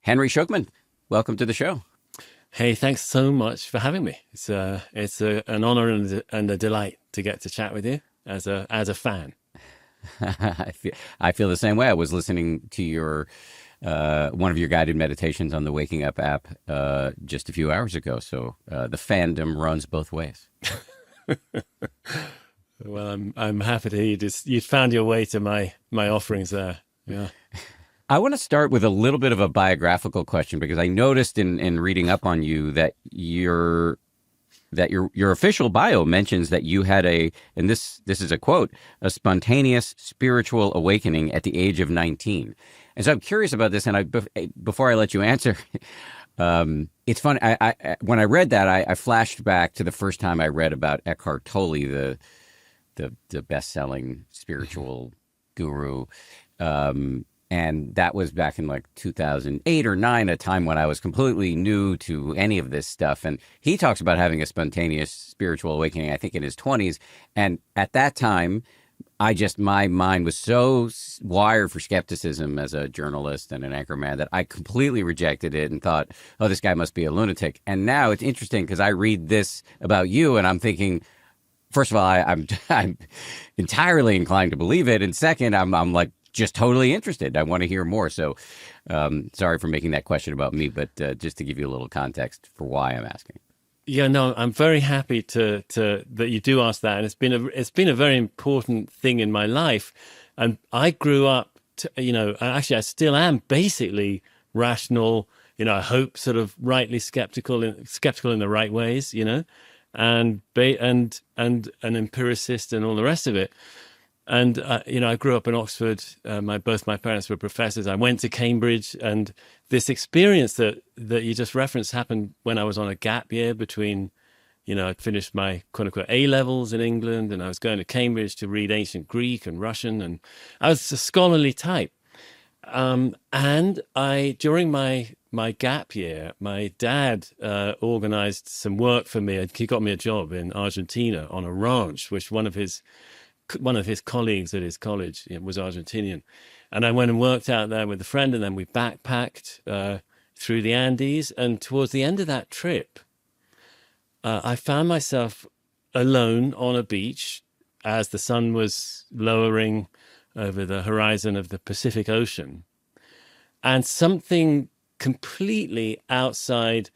Henry Shukman, welcome to the show. Hey, thanks so much for having me. It's an honor and a delight to get to chat with you as a fan. I feel the same way. I was listening to your one of your guided meditations on the Waking Up app just a few hours ago. So the fandom runs both ways. Well, I'm happy to hear you found your way to my offerings there. Yeah. I want to start with a little bit of a biographical question because I noticed in reading up on you that your official bio mentions that you had and this is a quote, a spontaneous spiritual awakening at the age of 19. And so I'm curious about this. And before I let you answer, it's fun. When I read that, I flashed back to the first time I read about Eckhart Tolle, the best-selling spiritual guru. And that was back in like 2008 or 9, a time when I was completely new to any of this stuff. And he talks about having a spontaneous spiritual awakening, I think in his 20s. And at that time, my mind was so wired for skepticism as a journalist and an anchorman that I completely rejected it and thought, oh, this guy must be a lunatic. And now it's interesting because I read this about you and I'm thinking, first of all, I'm entirely inclined to believe it. And second, I'm like, just totally interested. I want to hear more. So sorry for making that question about me, but just to give you a little context for why I'm asking. Yeah, no, I'm very happy to that you do ask that, and it's been a very important thing in my life. And I grew up, actually, I still am basically rational. I hope sort of rightly skeptical in the right ways. And an empiricist and all the rest of it. And, I grew up in Oxford. Both my parents were professors. I went to Cambridge. And this experience that you just referenced happened when I was on a gap year between, I'd finished my quote unquote A-levels in England and I was going to Cambridge to read ancient Greek and Russian. And I was a scholarly type. And during my gap year, my dad organized some work for me. He got me a job in Argentina on a ranch, which one of his colleagues at his college was Argentinian. And I went and worked out there with a friend, and then we backpacked through the Andes. And towards the end of that trip, I found myself alone on a beach as the sun was lowering over the horizon of the Pacific Ocean. And something completely outside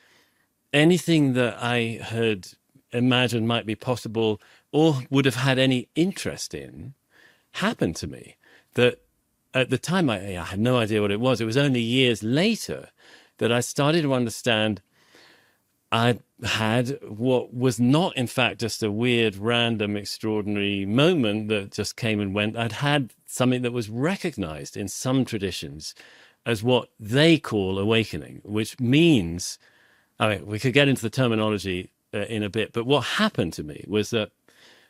anything that I had imagined might be possible or would have had any interest in happened to me. That at the time I had no idea what it was. It was only years later that I started to understand I had what was not, in fact, just a weird, random, extraordinary moment that just came and went. I'd had something that was recognized in some traditions as what they call awakening, which means, we could get into the terminology in a bit, but what happened to me was that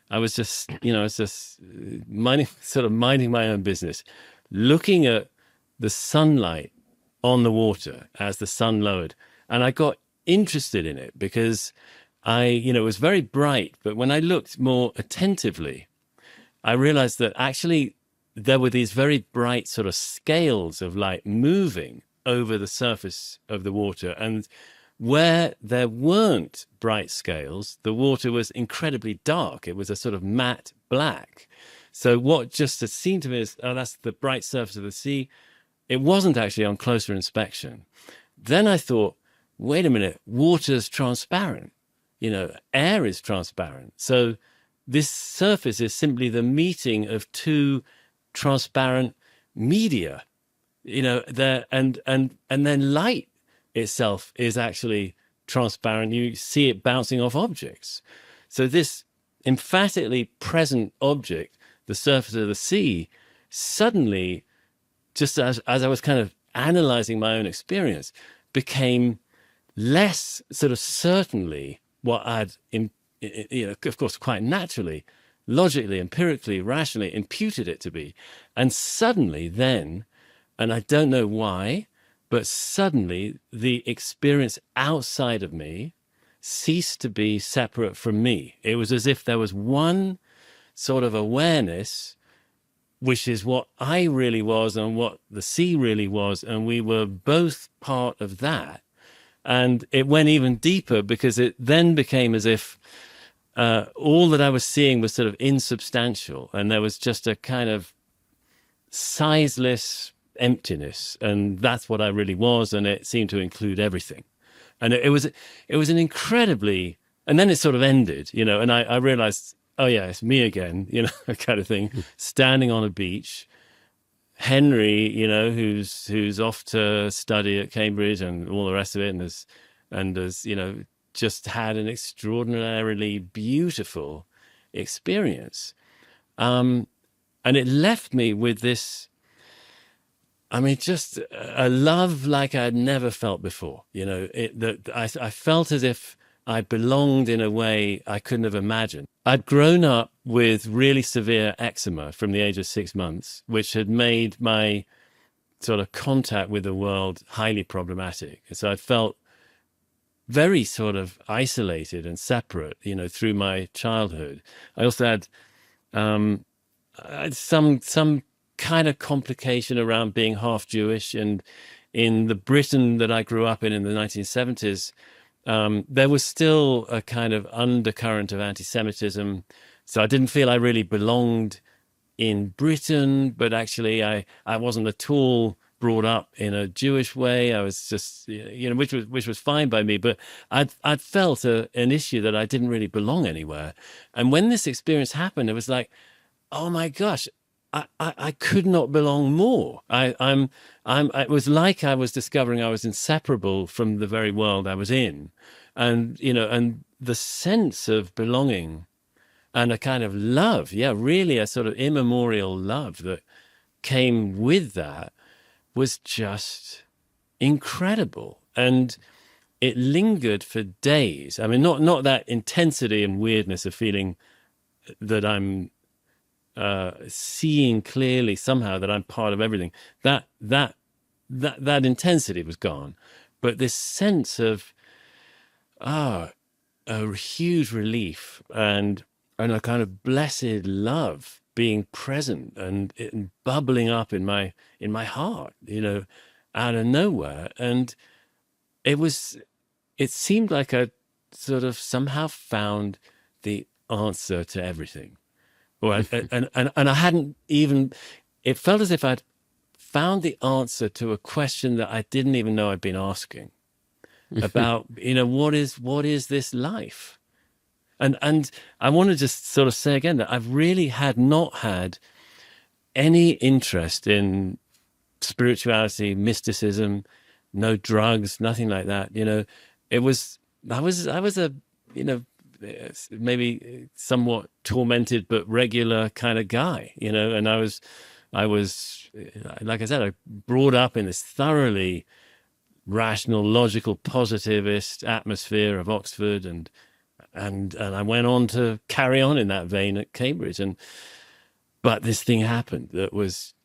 I was just, minding my own business, looking at the sunlight on the water as the sun lowered. And I got interested in it because it was very bright. But when I looked more attentively, I realized that actually there were these very bright sort of scales of light moving over the surface of the water. And where there weren't bright scales, the water was incredibly dark. It was a sort of matte black. So what just seemed to me is, that's the bright surface of the sea. It wasn't actually on closer inspection. Then I thought, wait a minute, water's transparent. Air is transparent. So this surface is simply the meeting of two transparent media, there and then light itself is actually transparent. You see it bouncing off objects. So this emphatically present object, the surface of the sea, suddenly, just as I was kind of analyzing my own experience, became less sort of certainly what I'd, of course, quite naturally, logically, empirically, rationally imputed it to be. And suddenly then, and I don't know why, but suddenly the experience outside of me ceased to be separate from me. It was as if there was one sort of awareness which is what I really was and what the sea really was. And we were both part of that. And it went even deeper because it then became as if all that I was seeing was sort of insubstantial. And there was just a kind of sizeless emptiness. And that's what I really was. And it seemed to include everything. And it was an incredibly, and then it sort of ended, you know, and I realized, oh yeah, it's me again, you know, kind of thing, standing on a beach. Henry, you know, who's off to study at Cambridge and all the rest of it, and has, you know, just had an extraordinarily beautiful experience. And it left me with this, I mean, just a love like I'd never felt before. You know, I felt as if I belonged in a way I couldn't have imagined. I'd grown up with really severe eczema from the age of 6 months, which had made my sort of contact with the world highly problematic. And so I felt very sort of isolated and separate, you know, through my childhood. I also had some kind of complication around being half Jewish, and in the Britain that I grew up in the 1970s, there was still a kind of undercurrent of anti-Semitism. So I didn't feel I really belonged in Britain, but actually I wasn't at all brought up in a Jewish way. I was just, you know, which was fine by me, but I'd felt an issue that I didn't really belong anywhere. And when this experience happened, it was like, oh my gosh, I could not belong more. It was like I was discovering I was inseparable from the very world I was in. And, you know, and the sense of belonging and a kind of love, yeah, really a sort of immemorial love that came with that was just incredible. And it lingered for days. I mean, not that intensity and weirdness of feeling that I'm seeing clearly somehow that I'm part of everything. That intensity was gone, but this sense of a huge relief and a kind of blessed love being present and bubbling up in my heart, you know, out of nowhere. And it seemed like I sort of somehow found the answer to everything. Or and I hadn't even, it felt as if I'd found the answer to a question that I didn't even know I'd been asking about, you know, what is this life? And I want to just sort of say again that I've really not had any interest in spirituality, mysticism, no drugs, nothing like that. You know, I was a, you know, maybe somewhat tormented but regular kind of guy, you know, and I was like I said, I brought up in this thoroughly rational, logical, positivist atmosphere of Oxford, and I went on to carry on in that vein at Cambridge, but this thing happened that was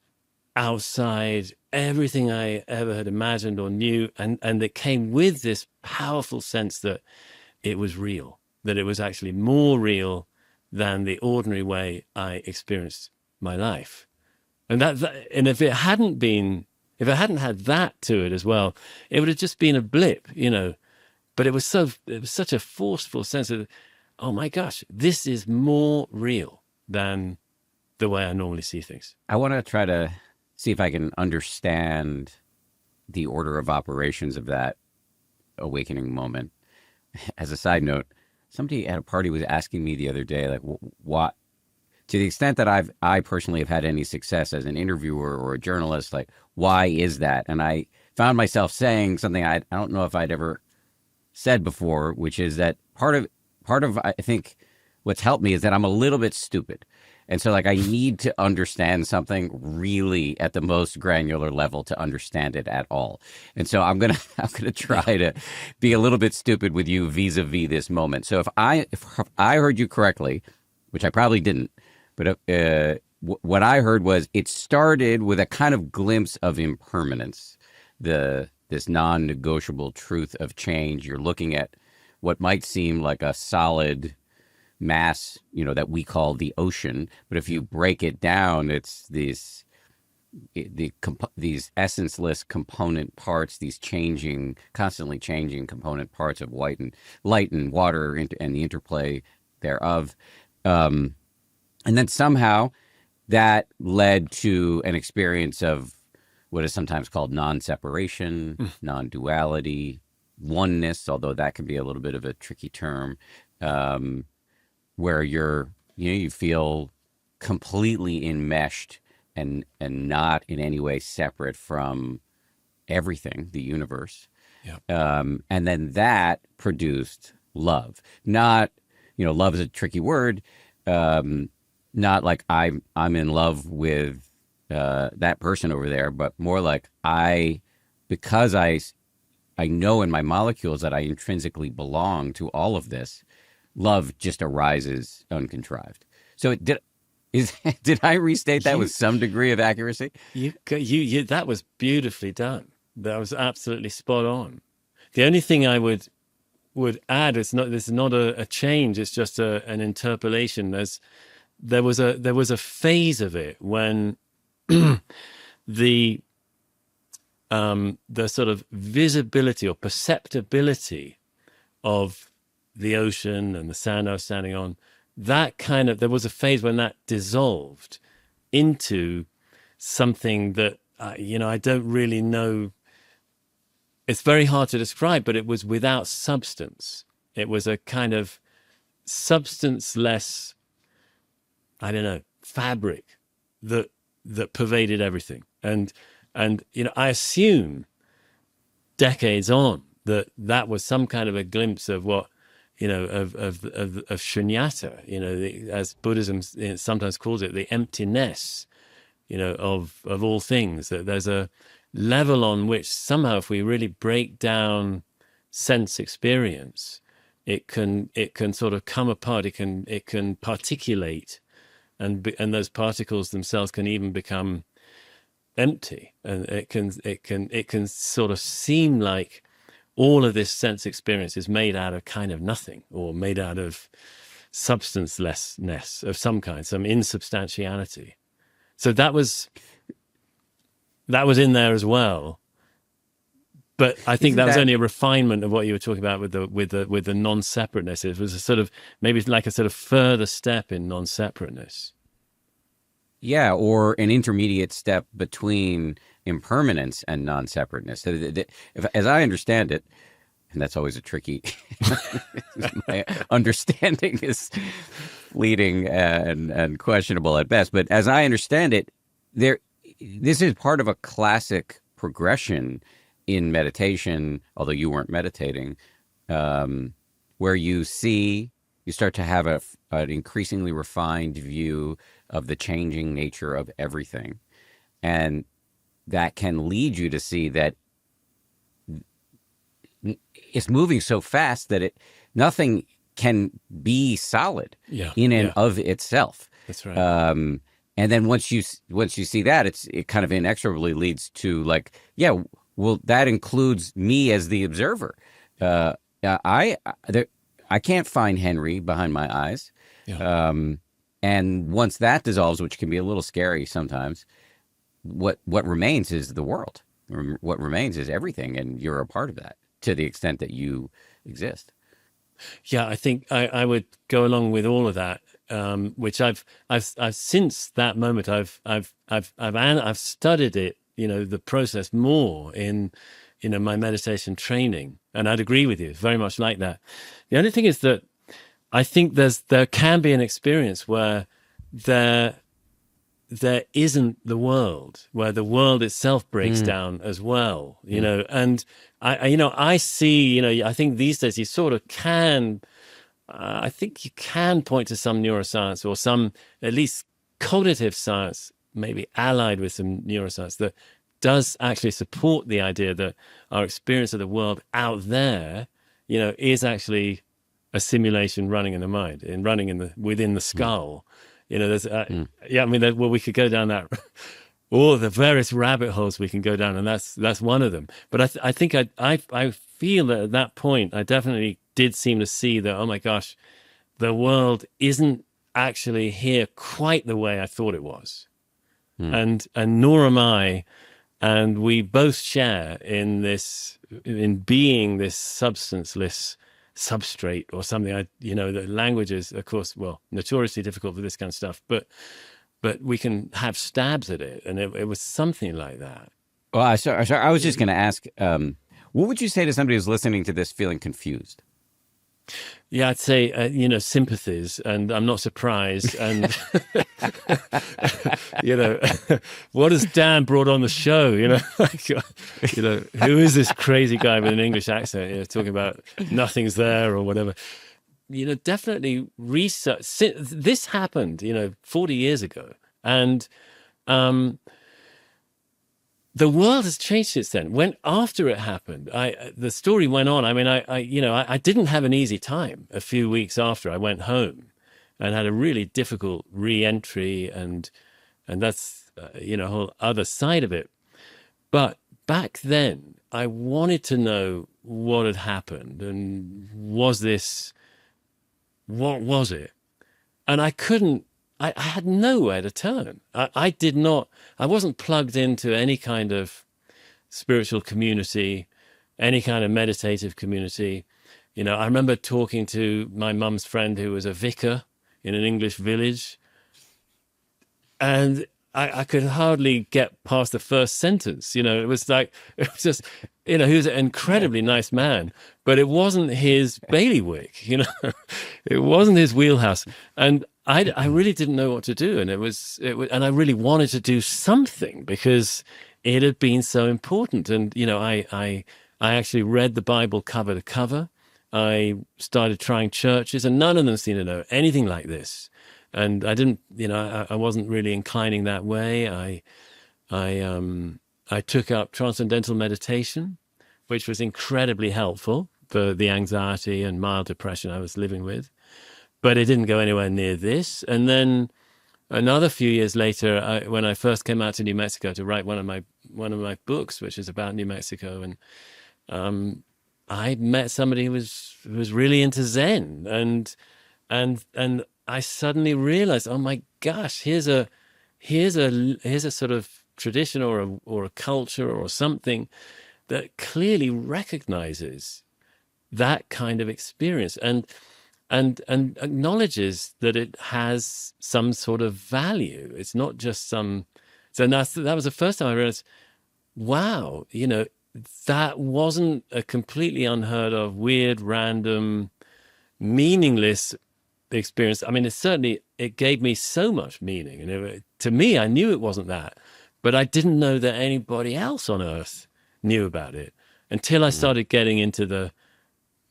outside everything I ever had imagined or knew, and it came with this powerful sense that it was real, that it was actually more real than the ordinary way I experienced my life. And and if it hadn't had that to it as well, it would have just been a blip, you know. But it was such a forceful sense of, oh my gosh, this is more real than the way I normally see things. I want to try to see if I can understand the order of operations of that awakening moment. As a side note, somebody at a party was asking me the other day, like, what, to the extent that I personally have had any success as an interviewer or a journalist, like, why is that? And I found myself saying something I don't know if I'd ever said before, which is that part of I think what's helped me is that I'm a little bit stupid. And so like I need to understand something really at the most granular level to understand it at all. And so I'm gonna try to be a little bit stupid with you vis-a-vis this moment. So if I heard you correctly, which I probably didn't, but what I heard was it started with a kind of glimpse of impermanence, this non-negotiable truth of change. You're looking at what might seem like a solid mass, that we call the ocean. But if you break it down, it's these essenceless component parts, these constantly changing component parts of light and water, and the interplay thereof. And then somehow that led to an experience of what is sometimes called non-separation, non-duality, oneness, although that can be a little bit of a tricky term, where you feel completely enmeshed and not in any way separate from everything, the universe. Yeah. And then that produced love. Not, love is a tricky word. Not like I'm in love with that person over there, but more like because I know in my molecules that I intrinsically belong to all of this, love just arises uncontrived. So did I restate that with some degree of accuracy? You that was beautifully done. That was absolutely spot on. The only thing I would add, this is not a change, it's just an interpolation. There was a phase of it when the sort of visibility or perceptibility of the ocean and the sand I was standing on, there was a phase when that dissolved into something that, I don't really know. It's very hard to describe, but it was without substance. It was a kind of substance-less, I don't know, fabric that pervaded everything. And I assume decades on that was some kind of a glimpse of what, of shunyata, as Buddhism sometimes calls it, the emptiness, of all things. That there's a level on which somehow, if we really break down sense experience, it can sort of come apart. It can particulate, and those particles themselves can even become empty, and it can sort of seem like all of this sense experience is made out of kind of nothing, or made out of substancelessness of some kind, some insubstantiality. So that was in there as well. But I think that was only a refinement of what you were talking about with the non-separateness. It was a sort of, maybe like a sort of further step in non-separateness. Yeah, or an intermediate step between impermanence and non-separateness. So as I understand it, and that's always a tricky, my understanding is fleeting and questionable at best. But as I understand it, this is part of a classic progression in meditation, although you weren't meditating, where you start to have an increasingly refined view of the changing nature of everything. And that can lead you to see that it's moving so fast that nothing can be solid in and of itself. That's right. And then once you see that, it kind of inexorably leads to like, well, that includes me as the observer. I can't find Henry behind my eyes. Yeah. And once that dissolves, which can be a little scary sometimes, what remains is the world. What remains is everything, and you're a part of that to the extent that you exist. Yeah, I think I would go along with all of that, which I've since that moment I've studied it, the process more in my meditation training, and I'd agree with you, very much like that. The only thing is that I think there can be an experience where there isn't the world, where the world itself breaks down as well, and I see, I think these days you sort of can, I think you can point to some neuroscience or some at least cognitive science, maybe allied with some neuroscience, that does actually support the idea that our experience of the world out there, is actually a simulation running in the mind and running within the skull. There's, we could go down that, all the various rabbit holes we can go down, and that's one of them. But I think I feel that at that point, I definitely did seem to see that, oh my gosh, the world isn't actually here quite the way I thought it was. And nor am I. And we both share in this, in being this substanceless substrate or something. The language is, of course, well, notoriously difficult for this kind of stuff, but we can have stabs at it. And it was something like that. Well, I was just going to ask, what would you say to somebody who's listening to this feeling confused? Yeah, I'd say, sympathies, and I'm not surprised. And, what has Dan brought on the show? Who is this crazy guy with an English accent, talking about nothing's there or whatever? Definitely research. This happened, 40 years ago. And the world has changed since then. When after it happened, the story went on. I mean, I didn't have an easy time. A few weeks after, I went home and had a really difficult re-entry, and that's a whole other side of it. But back then, I wanted to know what had happened, and what was it? And I couldn't. I had nowhere to turn. I wasn't plugged into any kind of spiritual community, any kind of meditative community. I remember talking to my mum's friend who was a vicar in an English village, and I could hardly get past the first sentence. It was just, he was an incredibly nice man, but it wasn't his bailiwick, it wasn't his wheelhouse. And I really didn't know what to do. And and I really wanted to do something because it had been so important. And, I actually read the Bible cover to cover. I started trying churches, and none of them seemed to know anything like this. And I didn't, I wasn't really inclining that way. I took up transcendental meditation, which was incredibly helpful for the anxiety and mild depression I was living with. But it didn't go anywhere near this. And then another few years later, when I first came out to New Mexico to write one of my books, which is about New Mexico, and I met somebody who was really into Zen, and I suddenly realized, oh my gosh, here's a sort of tradition or a culture or something that clearly recognizes that kind of experience and acknowledges that it has some sort of value. It's not just some. So that was the first time I realized, wow, that wasn't a completely unheard of, weird, random, meaningless experience. I mean, it gave me so much meaning. And to me, I knew it wasn't that, but I didn't know that anybody else on earth knew about it until I started getting into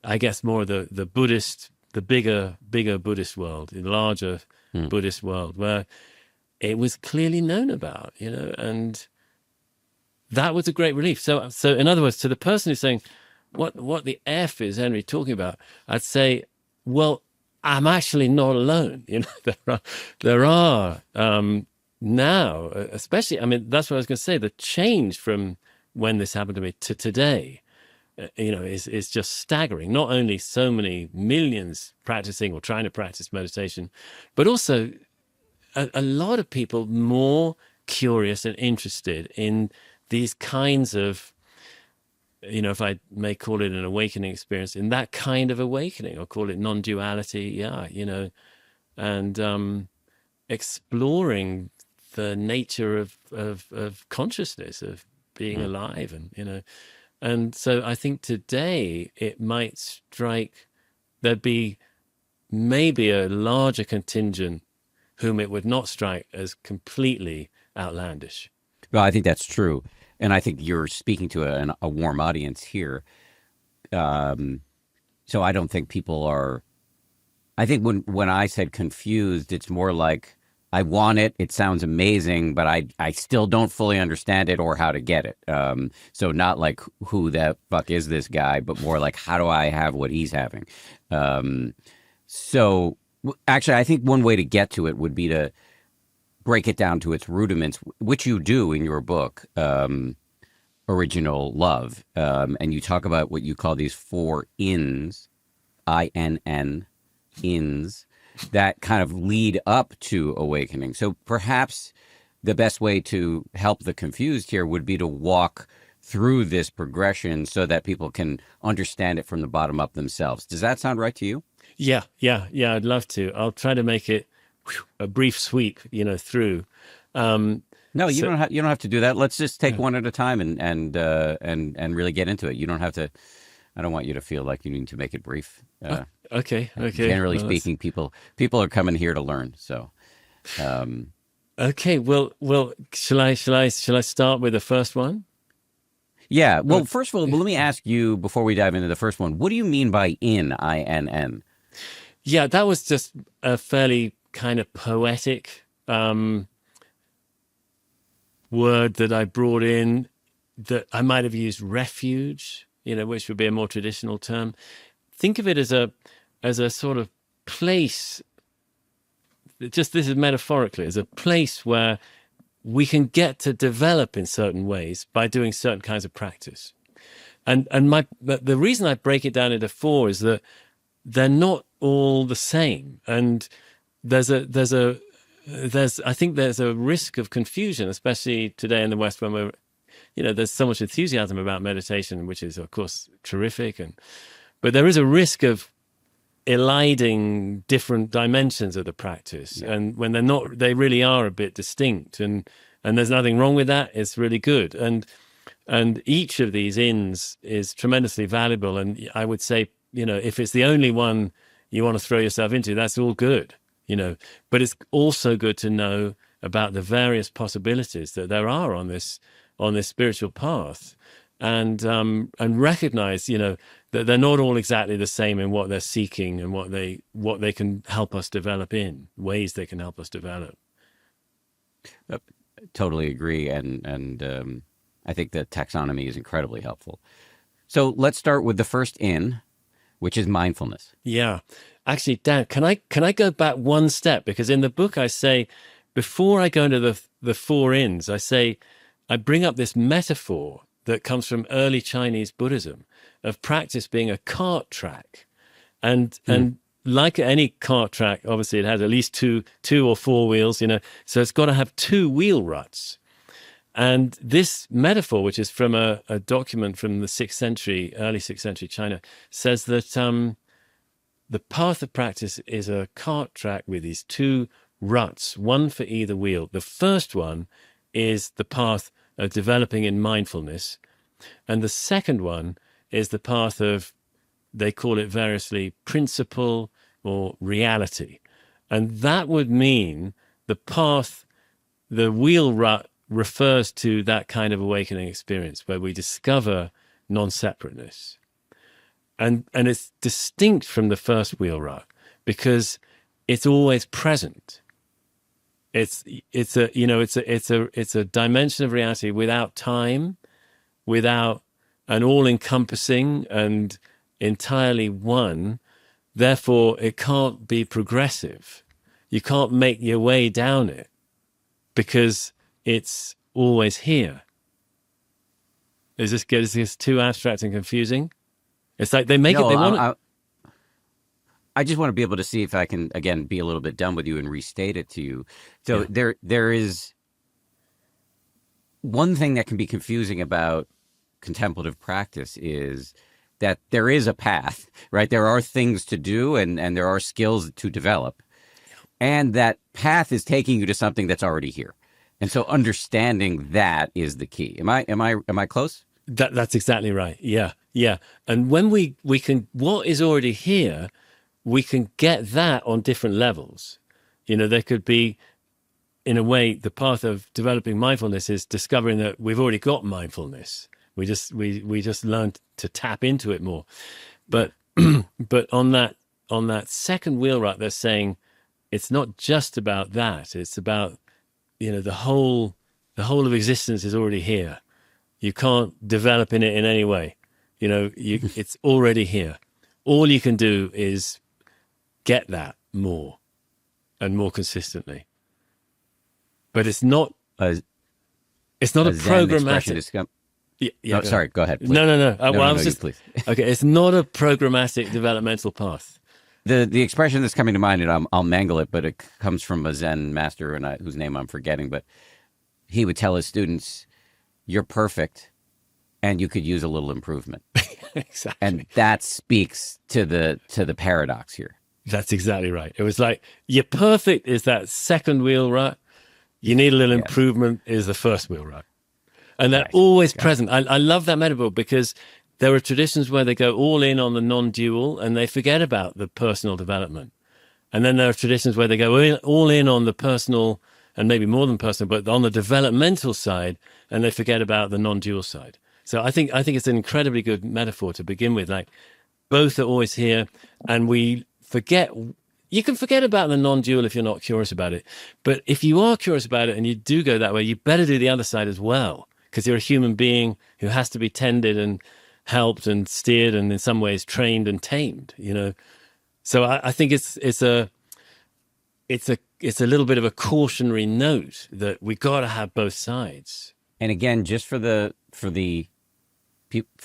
I guess more the Buddhist, the bigger Buddhist world, the larger Buddhist world, where it was clearly known about, and that was a great relief. So in other words, to the person who's saying, what the F is Henry talking about? I'd say, well, I'm actually not alone. There are now, especially, I mean, that's what I was going to say, the change from when this happened to me to today, is just staggering. Not only so many millions practicing or trying to practice meditation, but also a lot of people more curious and interested in these kinds of, if I may call it an awakening experience, in that kind of awakening, or call it non-duality, and exploring the nature of consciousness, of being alive, and and so I think today it might strike, there'd be maybe a larger contingent whom it would not strike as completely outlandish. Well, I think that's true. And I think you're speaking to a warm audience here. So I don't think people are, I think when I said confused, it's more like, I want it. It sounds amazing, but I still don't fully understand it or how to get it. So not like, who the fuck is this guy, but more like, how do I have what he's having? So actually, I think one way to get to it would be to break it down to its rudiments, which you do in your book, Original Love. And you talk about what you call these 4 INs, INN, ins that kind of lead up to awakening. So perhaps the best way to help the confused here would be to walk through this progression so that people can understand it from the bottom up themselves. Does that sound right to you? Yeah, I'd love to. I'll try to make it a brief sweep, through. No, you So, don't have to do that. Let's just take one at a time and really get into it. You don't have to. I don't want you to feel like you need to make it brief. okay. Generally Well, speaking, people are coming here to learn. So, okay. Well, shall I start with the first one? yeah. Well, first of all, let me ask you before we dive into the first one. What do you mean by in, INN? Yeah, that was just a fairly kind of poetic word that I brought in, that I might have used refuge, which would be a more traditional term. Think of it as a sort of place, just this is metaphorically, as a place where we can get to develop in certain ways by doing certain kinds of practice. And the reason I break it down into four is that they're not all the same. And I think there's a risk of confusion, especially today in the West, when there's so much enthusiasm about meditation, which is of course terrific, but there is a risk of eliding different dimensions of the practice. Yeah. And when they're not, they really are a bit distinct, and there's nothing wrong with that. It's really good. And each of these ins is tremendously valuable. And I would say, if it's the only one you want to throw yourself into, that's all good. But it's also good to know about the various possibilities that there are on this spiritual path, and recognize, that they're not all exactly the same in what they're seeking and what they can help us develop in ways they can help us develop. Totally agree, and I think the taxonomy is incredibly helpful. So let's start with the first in, which is mindfulness. Yeah. Actually, Dan, can I go back one step? Because in the book I say, before I go into the four ins, I bring up this metaphor that comes from early Chinese Buddhism of practice being a cart track. And like any cart track, obviously it has at least two or four wheels, so it's got to have two wheel ruts. And this metaphor, which is from a document from the early 6th century China, says that the path of practice is a cart track with these two ruts, one for either wheel. The first one is the path of developing in mindfulness. And the second one is the path of, they call it variously, principle or reality. And that would mean the wheel rut refers to that kind of awakening experience where we discover non-separateness. And it's distinct from the first wheel rut because it's always present. It's a dimension of reality without time, without an all-encompassing and entirely one. Therefore, it can't be progressive. You can't make your way down it because it's always here. Is this too abstract and confusing? It's like they make it. They want. I just want to be able to see if I can again be a little bit dumb with you and restate it to you. So there is one thing that can be confusing about contemplative practice is that there is a path, right? There are things to do and there are skills to develop, and that path is taking you to something that's already here. And so understanding that is the key. Am I close? That's exactly right. Yeah. And when we can, what is already here, we can get that on different levels. There could be, in a way, the path of developing mindfulness is discovering that we've already got mindfulness. We just learned to tap into it more. But on that second wheel rut, they're saying it's not just about that. It's about, the whole of existence is already here. You can't develop in it in any way. It's already here. All you can do is get that more and more consistently. But it's not a programmatic. Sorry, go ahead. Please. No. I was just please. Okay. It's not a programmatic developmental path. the expression that's coming to mind, and I'll mangle it, but it comes from a Zen master, whose name I'm forgetting. But he would tell his students, "You're perfect, and you could use a little improvement." Exactly. And that speaks to the paradox here. That's exactly right. It was like, you're perfect is that second wheel rut. You need a little Yes. improvement is the first wheel rut. And they're Right. always present. I love that metaphor because there are traditions where they go all in on the non-dual and they forget about the personal development. And then there are traditions where they go all in on the personal and maybe more than personal, but on the developmental side, and they forget about the non-dual side. So I think it's an incredibly good metaphor to begin with. Like, both are always here, and we forget. You can forget about the non-dual if you're not curious about it. But if you are curious about it and you do go that way, you better do the other side as well, because you're a human being who has to be tended and helped and steered and in some ways trained and tamed, So I think it's a little bit of a cautionary note that we got to have both sides. And again, just for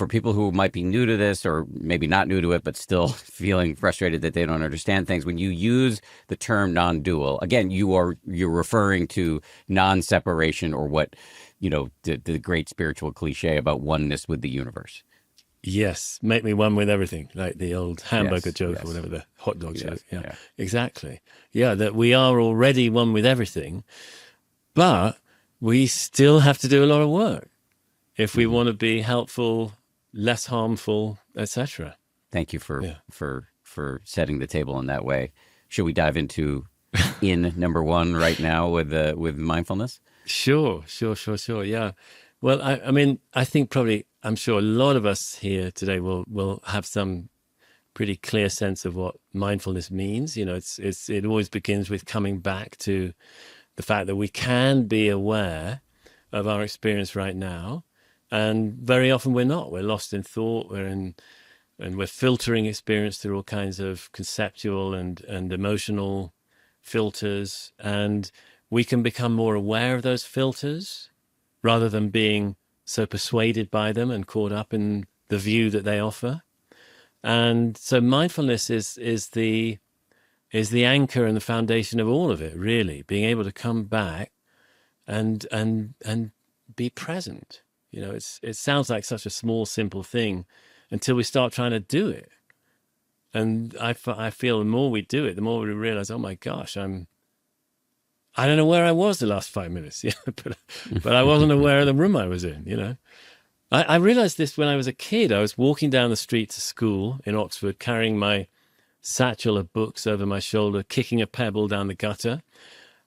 people who might be new to this, or maybe not new to it, but still feeling frustrated that they don't understand things, when you use the term non-dual, again, you're referring to non-separation, or what, the great spiritual cliche about oneness with the universe. Yes, make me one with everything, like the old hamburger Yes, joke yes. or whatever, the hot dog Yes, joke. Yeah, yeah. exactly. Yeah, that we are already one with everything, but we still have to do a lot of work if we want to be helpful, less harmful, etc. Thank you for setting the table in that way. Should we dive into number one right now with mindfulness? Sure. Yeah. Well, I mean, I think I'm sure a lot of us here today will have some pretty clear sense of what mindfulness means. It always begins with coming back to the fact that we can be aware of our experience right now, and very often we're not. We're lost in thought. And we're filtering experience through all kinds of conceptual and emotional filters, and we can become more aware of those filters rather than being so persuaded by them and caught up in the view that they offer. And so mindfulness is the anchor and the foundation of all of it, really, being able to come back and be present. It sounds like such a small, simple thing until we start trying to do it. And I feel the more we do it, the more we realize, oh my gosh, I don't know where I was the last 5 minutes, but I wasn't aware of the room I was in, I realized this when I was a kid. I was walking down the street to school in Oxford, carrying my satchel of books over my shoulder, kicking a pebble down the gutter.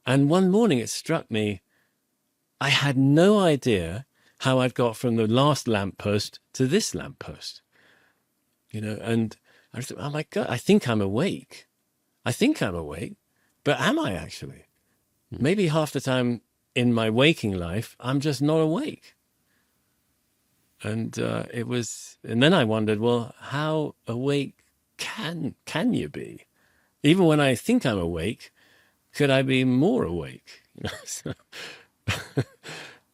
And one morning it struck me, I had no idea how I'd got from the last lamppost to this lamppost, and I thought, oh my God, I think I'm awake, but am I actually? Maybe half the time in my waking life, I'm just not awake. And and then I wondered, well, how awake can you be? Even when I think I'm awake, could I be more awake? So,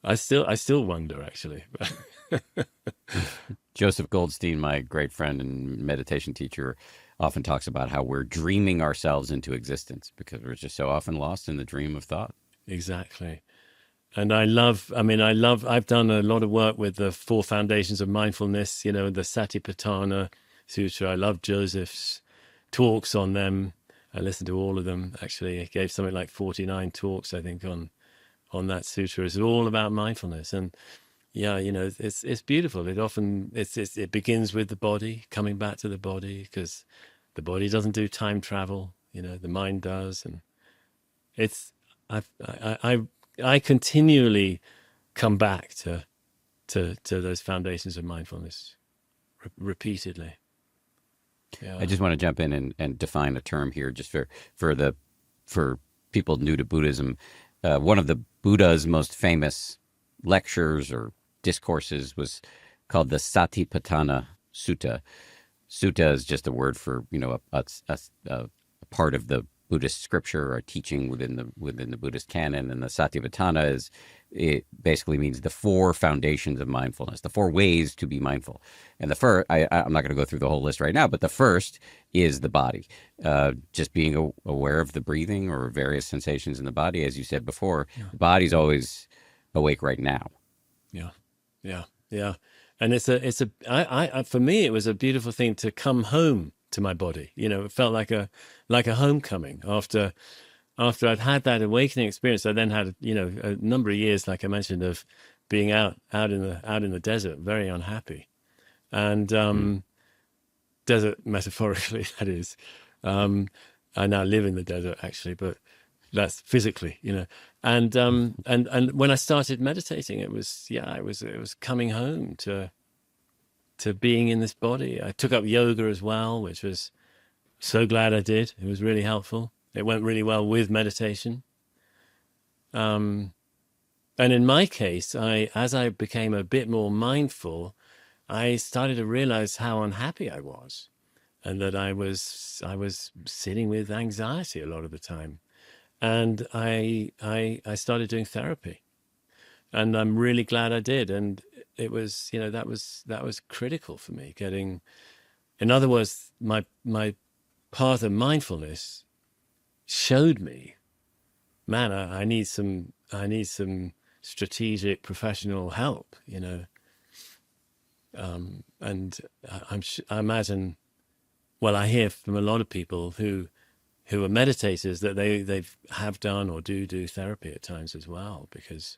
I still wonder, actually. Joseph Goldstein, my great friend and meditation teacher, often talks about how we're dreaming ourselves into existence because we're just so often lost in the dream of thought. Exactly. And I've done a lot of work with the 4 foundations of mindfulness, the Satipatthana Sutra. I love Joseph's talks on them. I listened to all of them, actually. He gave something like 49 talks, I think, on that sutra. It's all about mindfulness. And yeah, it's beautiful. It begins with the body, coming back to the body, because the body doesn't do time travel, the mind does. And I continually come back to those foundations of mindfulness repeatedly. Yeah. I just want to jump in and define a term here, just for people new to Buddhism. One of the Buddha's most famous lectures or discourses was called the Satipatthana Sutta. Sutta is just a word for a part of the Buddhist scripture or teaching within the Buddhist canon, and the Satipatthana is, it basically means the four foundations of mindfulness, the four ways to be mindful. And the first, I'm not going to go through the whole list right now, but the first is the body, just being aware of the breathing or various sensations in the body. As you said before, the body's always awake right now. Yeah, yeah, yeah. And for me, it was a beautiful thing to come home to my body. It felt like a homecoming after I'd had that awakening experience. I then had, a number of years, like I mentioned, of being out in the desert, very unhappy, and desert metaphorically, that is. I now live in the desert, actually, but that's physically, and when I started meditating, it was coming home to being in this body. I took up yoga as well, which was so glad I did. It was really helpful. It went really well with meditation. And in my case, as I became a bit more mindful, I started to realize how unhappy I was, and that I was sitting with anxiety a lot of the time. And I started doing therapy, and I'm really glad I did. And it was, that was critical for me getting, in other words, my path of mindfulness showed me, man, I need some strategic professional help, and I imagine, well, I hear from a lot of people who are meditators that they have done or do therapy at times as well, because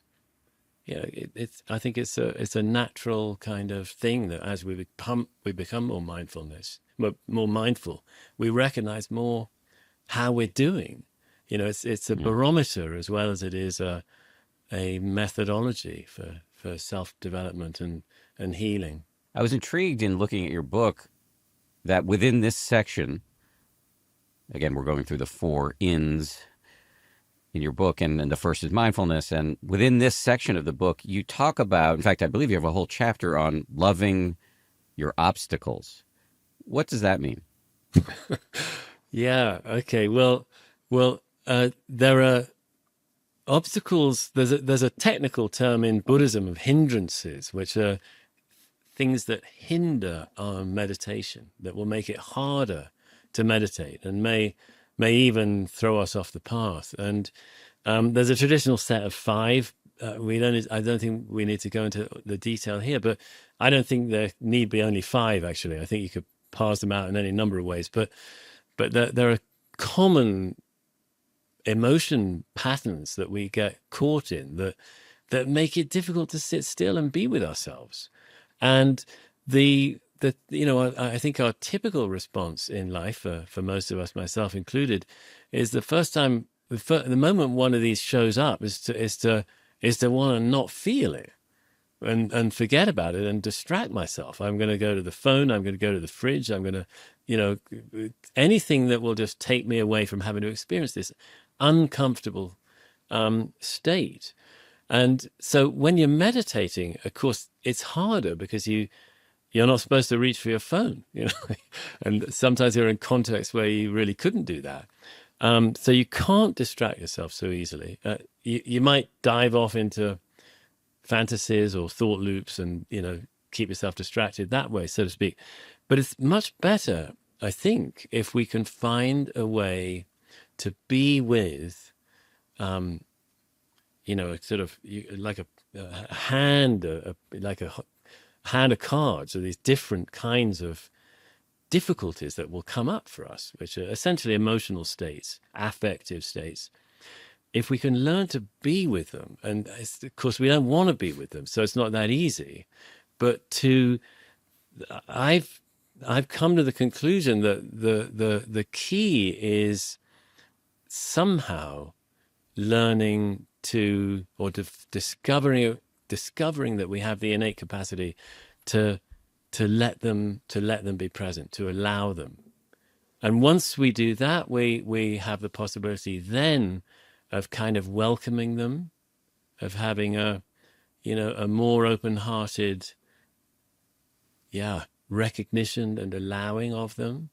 I think it's a natural kind of thing that as we become more mindful, we recognize more how we're doing. It's a barometer as well as it is a methodology for self-development and healing. I was intrigued in looking at your book that within this section, again, we're going through the four ins in your book, and the first is mindfulness. And within this section of the book, you talk about, in fact, I believe you have a whole chapter on loving your obstacles. What does that mean? Yeah. Okay. Well, there are obstacles. There's a technical term in Buddhism of hindrances, which are things that hinder our meditation, that will make it harder to meditate and may even throw us off the path. And there's a traditional set of five. I don't think we need to go into the detail here, but I don't think there need be only five, actually. I think you could parse them out in any number of ways. But there are common emotion patterns that we get caught in that make it difficult to sit still and be with ourselves. And I think our typical response in life, for most of us, myself included, is the moment one of these shows up is to want to not feel it and forget about it and distract myself. I'm going to go to the phone. I'm going to go to the fridge. I'm going to, anything that will just take me away from having to experience this uncomfortable state. And so when you're meditating, of course, it's harder because you're not supposed to reach for your phone, and sometimes you're in contexts where you really couldn't do that. So you can't distract yourself so easily. You might dive off into fantasies or thought loops and, keep yourself distracted that way, so to speak. But it's much better, I think, if we can find a way to be with, like a hand, like a hand of cards, or these different kinds of difficulties that will come up for us, which are essentially emotional states, affective states. If we can learn to be with them, and of course we don't want to be with them, so it's not that easy, but I've come to the conclusion that the key is somehow learning to, or discovering that we have the innate capacity to let them be present, to allow them. And once we do that, we have the possibility then of kind of welcoming them, of having a more open-hearted, recognition and allowing of them.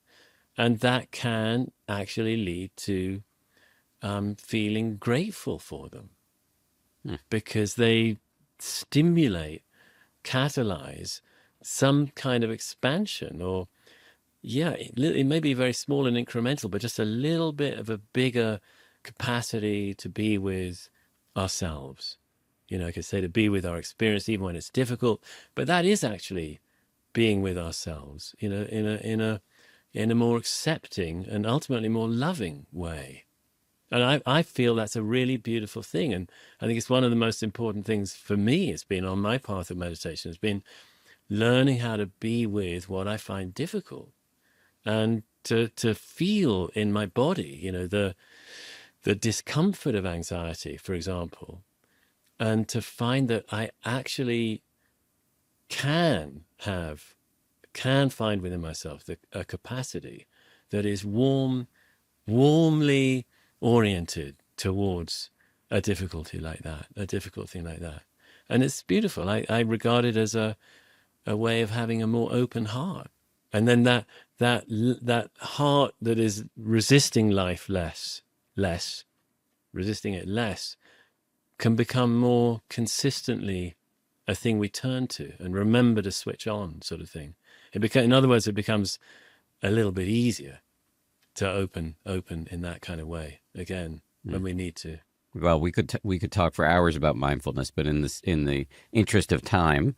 And that can actually lead to feeling grateful for them Hmm. because they stimulate, catalyze some kind of expansion, or yeah, it may be very small and incremental, but just a little bit of a bigger capacity to be with ourselves. I could say to be with our experience even when it's difficult, but that is actually being with ourselves, in a more accepting and ultimately more loving way. And I feel that's a really beautiful thing. And I think it's one of the most important things for me. It's been on my path of meditation. It's been learning how to be with what I find difficult and to feel in my body, the discomfort of anxiety, for example, and to find that I actually can find within myself a capacity that is warmly oriented towards a difficulty like that, a difficult thing like that. And it's beautiful. I regard it as a way of having a more open heart. And then that heart that is resisting life resisting it less, can become more consistently a thing we turn to and remember to switch on, sort of thing. In other words, it becomes a little bit easier to open in that kind of way again when we need to. Well, we could talk for hours about mindfulness, but in the interest of time,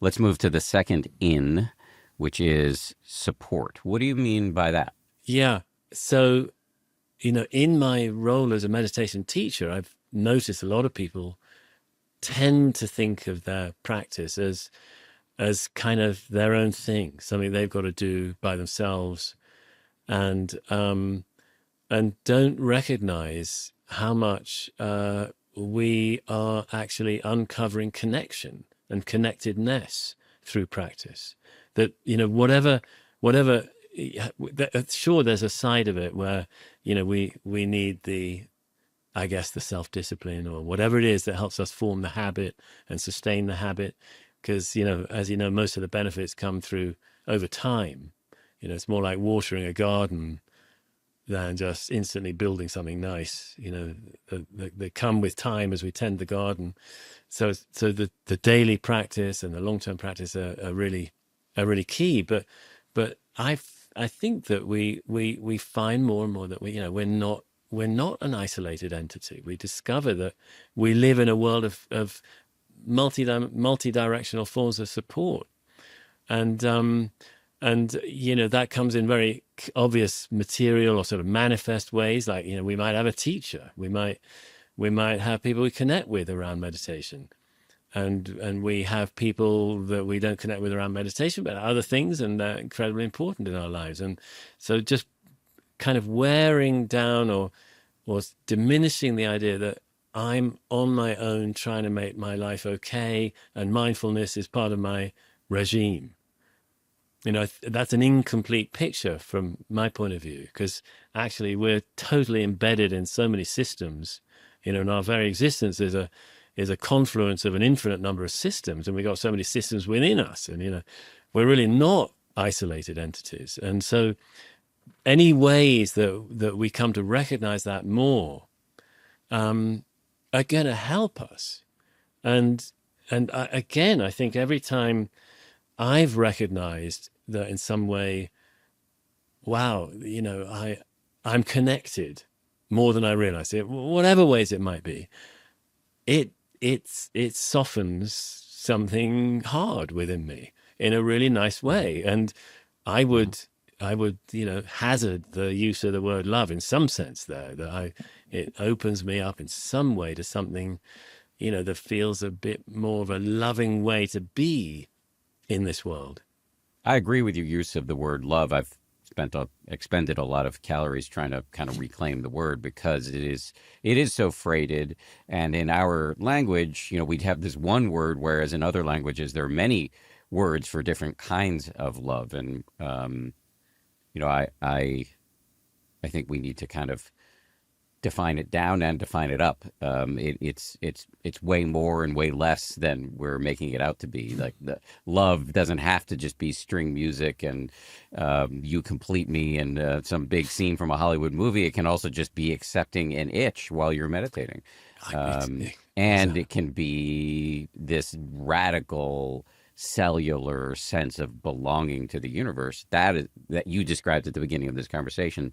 let's move to the second in, which is support. What do you mean by that? Yeah. So, in my role as a meditation teacher, I've noticed a lot of people tend to think of their practice as kind of their own thing, something they've got to do by themselves, and don't recognize how much we are actually uncovering connection and connectedness through practice. That whatever. Sure, there's a side of it where we need I guess the self-discipline or whatever it is that helps us form the habit and sustain the habit, because as most of the benefits come through over time. It's more like watering a garden than just instantly building something nice. They come with time as we tend the garden. So the daily practice and the long-term practice are really key. But I think that we find more and more that we're not an isolated entity. We discover that we live in a world of multi-directional forms of support, and that comes in very obvious material or sort of manifest ways. Like we might have a teacher, we might have people we connect with around meditation, and we have people that we don't connect with around meditation, but other things, and they're incredibly important in our lives. And so just kind of wearing down or diminishing the idea that I'm on my own trying to make my life okay, and mindfulness is part of my regime. That's an incomplete picture from my point of view, because actually we're totally embedded in so many systems. And our very existence is a confluence of an infinite number of systems, and we got so many systems within us, and we're really not isolated entities. And so any ways that we come to recognize that more are going to help us. And again, I think every time I've recognized that in some way, wow, I'm connected more than I realize, it, whatever ways it might be, it softens something hard within me in a really nice way. And I would hazard the use of the word love in some sense there, that it opens me up in some way to something, that feels a bit more of a loving way to be in this world. I agree with your use of the word love. I've expended a lot of calories trying to kind of reclaim the word, because it is so freighted. And in our language, we'd have this one word, whereas in other languages there are many words for different kinds of love. And I think we need to kind of define it down and define it up. It's way more and way less than we're making it out to be. Like the love doesn't have to just be string music and you complete me and some big scene from a Hollywood movie. It can also just be accepting an itch while you're meditating, and it can be this radical cellular sense of belonging to the universe that you described at the beginning of this conversation.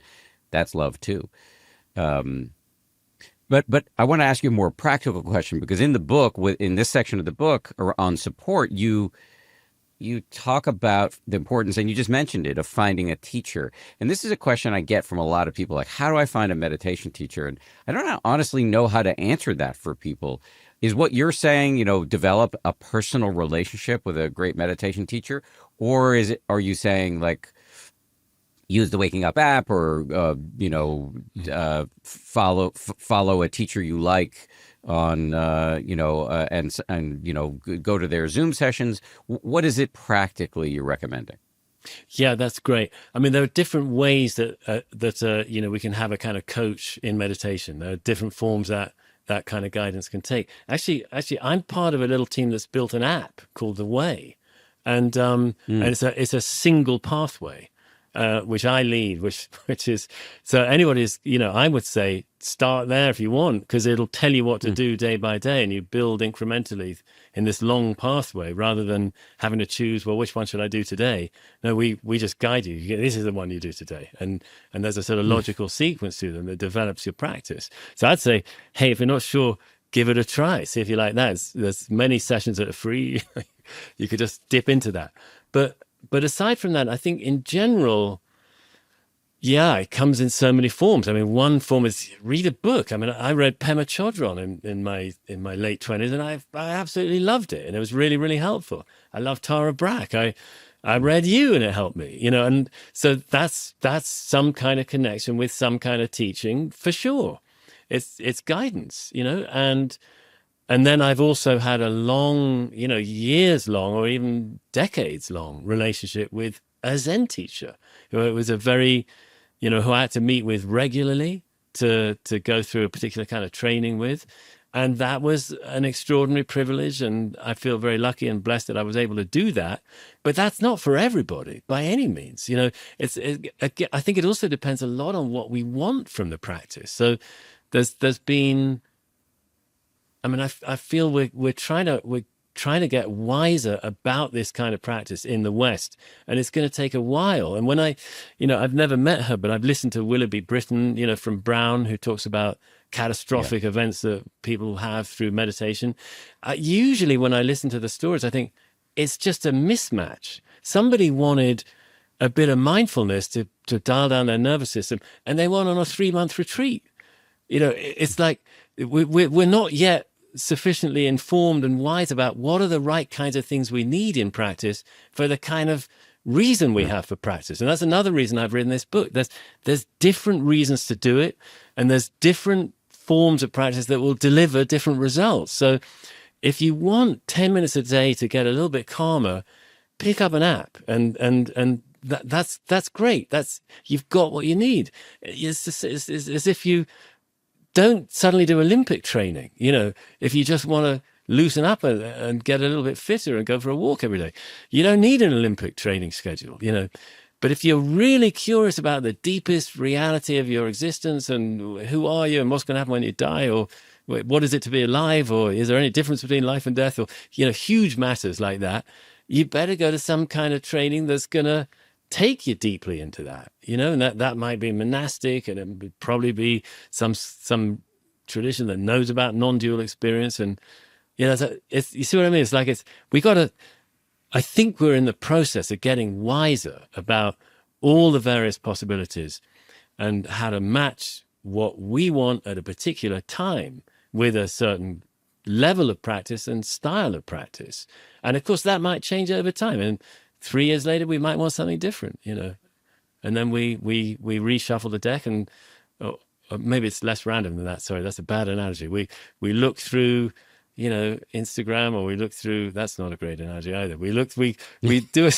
That's love too. Um, but I want to ask you a more practical question, because in the book, in this section of the book on support, you talk about the importance, and you just mentioned it, of finding a teacher. And this is a question I get from a lot of people, like, how do I find a meditation teacher? And I don't honestly know how to answer that for people. Is what you're saying, develop a personal relationship with a great meditation teacher? Or are you saying, like, use the Waking Up app, or follow a teacher you like on and go to their Zoom sessions? What is it practically you're recommending? Yeah, that's great. I mean, there are different ways that we can have a kind of coach in meditation. There are different forms that kind of guidance can take. Actually, I'm part of a little team that's built an app called The Way, and it's a single pathway. Which I lead, which is, so anybody's, I would say start there if you want, because it'll tell you what to do day by day, and you build incrementally in this long pathway rather than having to choose, well, which one should I do today? No, we just guide you. This is the one you do today. And there's a sort of logical sequence to them that develops your practice. So I'd say, hey, if you're not sure, give it a try. See if you like that. There's many sessions that are free. You could just dip into that. But aside from that, I think in general, yeah, it comes in so many forms. I mean, one form is read a book. I mean, I read Pema Chodron in my late 20s, and I absolutely loved it, and it was really, really helpful. I love Tara Brach. I read you, and it helped me, and so that's some kind of connection with some kind of teaching for sure. It's guidance, And then I've also had a long, years long or even decades long relationship with a Zen teacher who it was a very, who I had to meet with regularly to go through a particular kind of training with. And that was an extraordinary privilege. And I feel very lucky and blessed that I was able to do that. But that's not for everybody by any means. I think it also depends a lot on what we want from the practice. So there's been, I mean, I feel we're trying to get wiser about this kind of practice in the West, and it's going to take a while. And when I've never met her, but I've listened to Willoughby Britton, from Brown, who talks about catastrophic events that people have through meditation. Usually when I listen to the stories, I think it's just a mismatch. Somebody wanted a bit of mindfulness to dial down their nervous system, and they went on a 3-month retreat. It's like we're not yet sufficiently informed and wise about what are the right kinds of things we need in practice for the kind of reason we have for practice. And that's another reason I've written this book. There's different reasons to do it, and there's different forms of practice that will deliver different results. So if you want 10 minutes a day to get a little bit calmer, pick up an app and that's great. You've got what you need. It's as if you don't suddenly do Olympic training. If you just want to loosen up and get a little bit fitter and go for a walk every day, you don't need an Olympic training schedule, But if you're really curious about the deepest reality of your existence and who are you and what's going to happen when you die, or what is it to be alive, or is there any difference between life and death, or, huge matters like that, you better go to some kind of training that's going to take you deeply into that, and that might be monastic, and it would probably be some tradition that knows about non-dual experience. And, you see what I mean? It's like, I think we're in the process of getting wiser about all the various possibilities and how to match what we want at a particular time with a certain level of practice and style of practice. And of course, that might change over time. And 3 years later, we might want something different, And then we reshuffle the deck, and or maybe it's less random than that. Sorry, that's a bad analogy. We look through, Instagram, or we look through, that's not a great analogy either. We do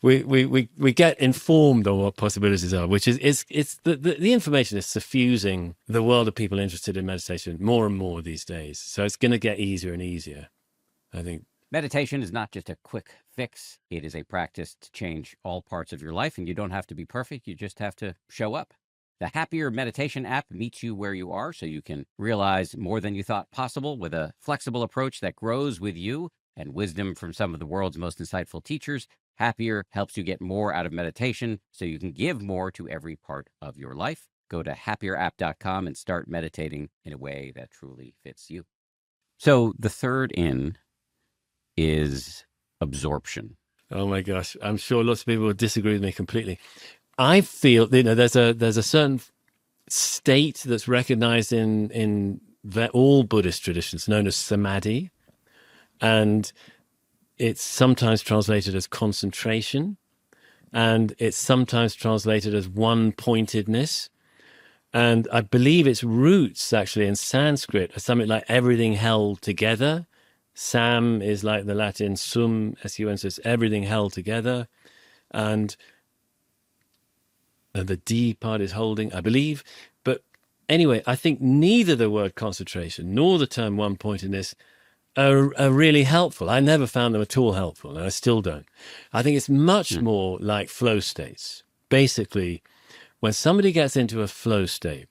we get informed on what possibilities are, which is it's the information is suffusing the world of people interested in meditation more and more these days. So it's going to get easier and easier, I think. Meditation is not just a quick fix. It is a practice to change all parts of your life, and you don't have to be perfect. You just have to show up. The Happier Meditation app meets you where you are so you can realize more than you thought possible with a flexible approach that grows with you and wisdom from some of the world's most insightful teachers. Happier helps you get more out of meditation so you can give more to every part of your life. Go to happierapp.com and start meditating in a way that truly fits you. So the third in is absorption. Oh my gosh, I'm sure lots of people will disagree with me completely. I feel there's a certain state that's recognized in all Buddhist traditions known as samadhi, and it's sometimes translated as concentration, and it's sometimes translated as one-pointedness. And I believe its roots actually in Sanskrit are something like everything held together. Sam is like the Latin sum, S-U-M, so it's everything held together. And the D part is holding, I believe. But anyway, I think neither the word concentration nor the term one-pointedness are really helpful. I never found them at all helpful, and I still don't. I think it's much more like flow states. Basically, when somebody gets into a flow state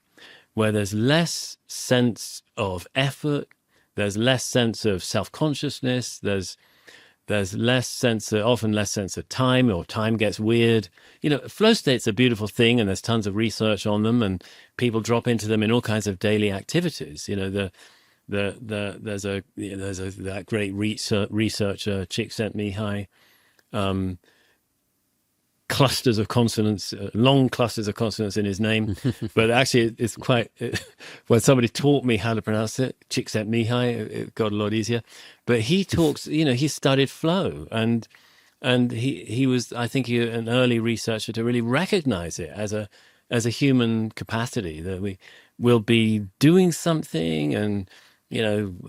where there's less sense of effort, there's less sense of self-consciousness, there's less sense of, often less sense of time, or time gets weird. Flow states are a beautiful thing, and there's tons of research on them, and people drop into them in all kinds of daily activities. There's that great researcher Csikszentmihalyi, clusters of consonants, long clusters of consonants in his name. But actually, it's quite, when somebody taught me how to pronounce it, Csikszentmihalyi, it got a lot easier. But he talks, he studied flow, and he was, I think, an early researcher to really recognize it as a human capacity, that we will be doing something and,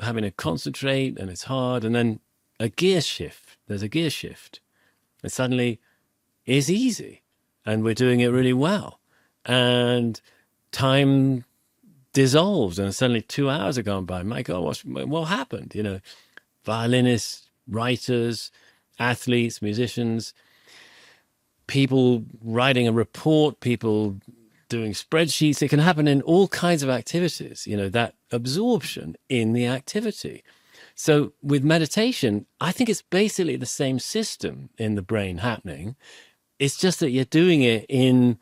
having to concentrate, and it's hard. And then there's a gear shift. And suddenly, is easy, and we're doing it really well, and time dissolves, and suddenly 2 hours have gone by. My God, what happened? Violinists, writers, athletes, musicians, people writing a report, people doing spreadsheets. It can happen in all kinds of activities, that absorption in the activity. So with meditation, I think it's basically the same system in the brain happening. It's just that you're doing it in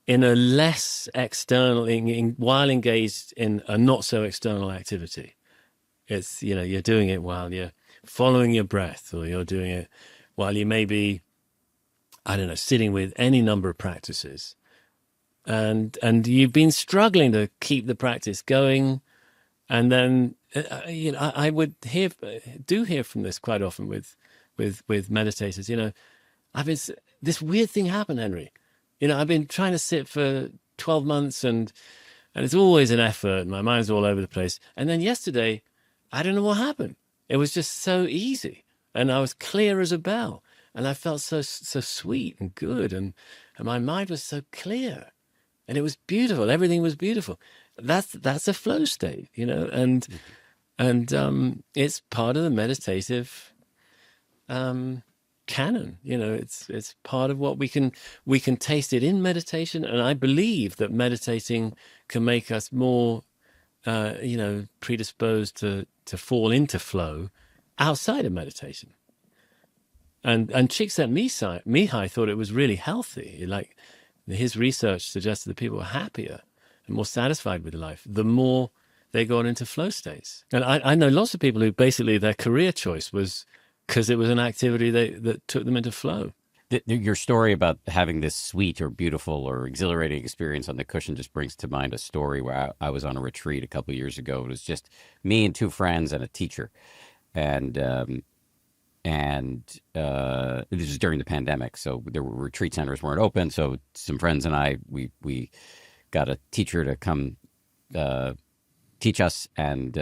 a less external, while engaged in a not so external activity. It's, you're doing it while you're following your breath, or you're doing it while you may be, I don't know, sitting with any number of practices. And you've been struggling to keep the practice going. And then, I would hear from this quite often with meditators. This weird thing happened, Henry. I've been trying to sit for 12 months, and it's always an effort. My mind's all over the place. And then yesterday, I don't know what happened. It was just so easy, and I was clear as a bell, and I felt so sweet and good, and my mind was so clear, and it was beautiful. Everything was beautiful. That's a flow state, and it's part of the meditative canon. It's part of what we can taste it in meditation, and I believe that meditating can make us more predisposed to fall into flow outside of meditation. And Csikszentmihalyi thought it was really healthy. Like, his research suggested that people were happier and more satisfied with life the more they got into flow states. And I know lots of people who basically their career choice was because it was an activity that took them into flow. Your story about having this sweet or beautiful or exhilarating experience on the cushion just brings to mind a story where I was on a retreat a couple of years ago. It was just me and two friends and a teacher. And this is during the pandemic, so the retreat centers weren't open. So some friends and I, we got a teacher to come teach us, and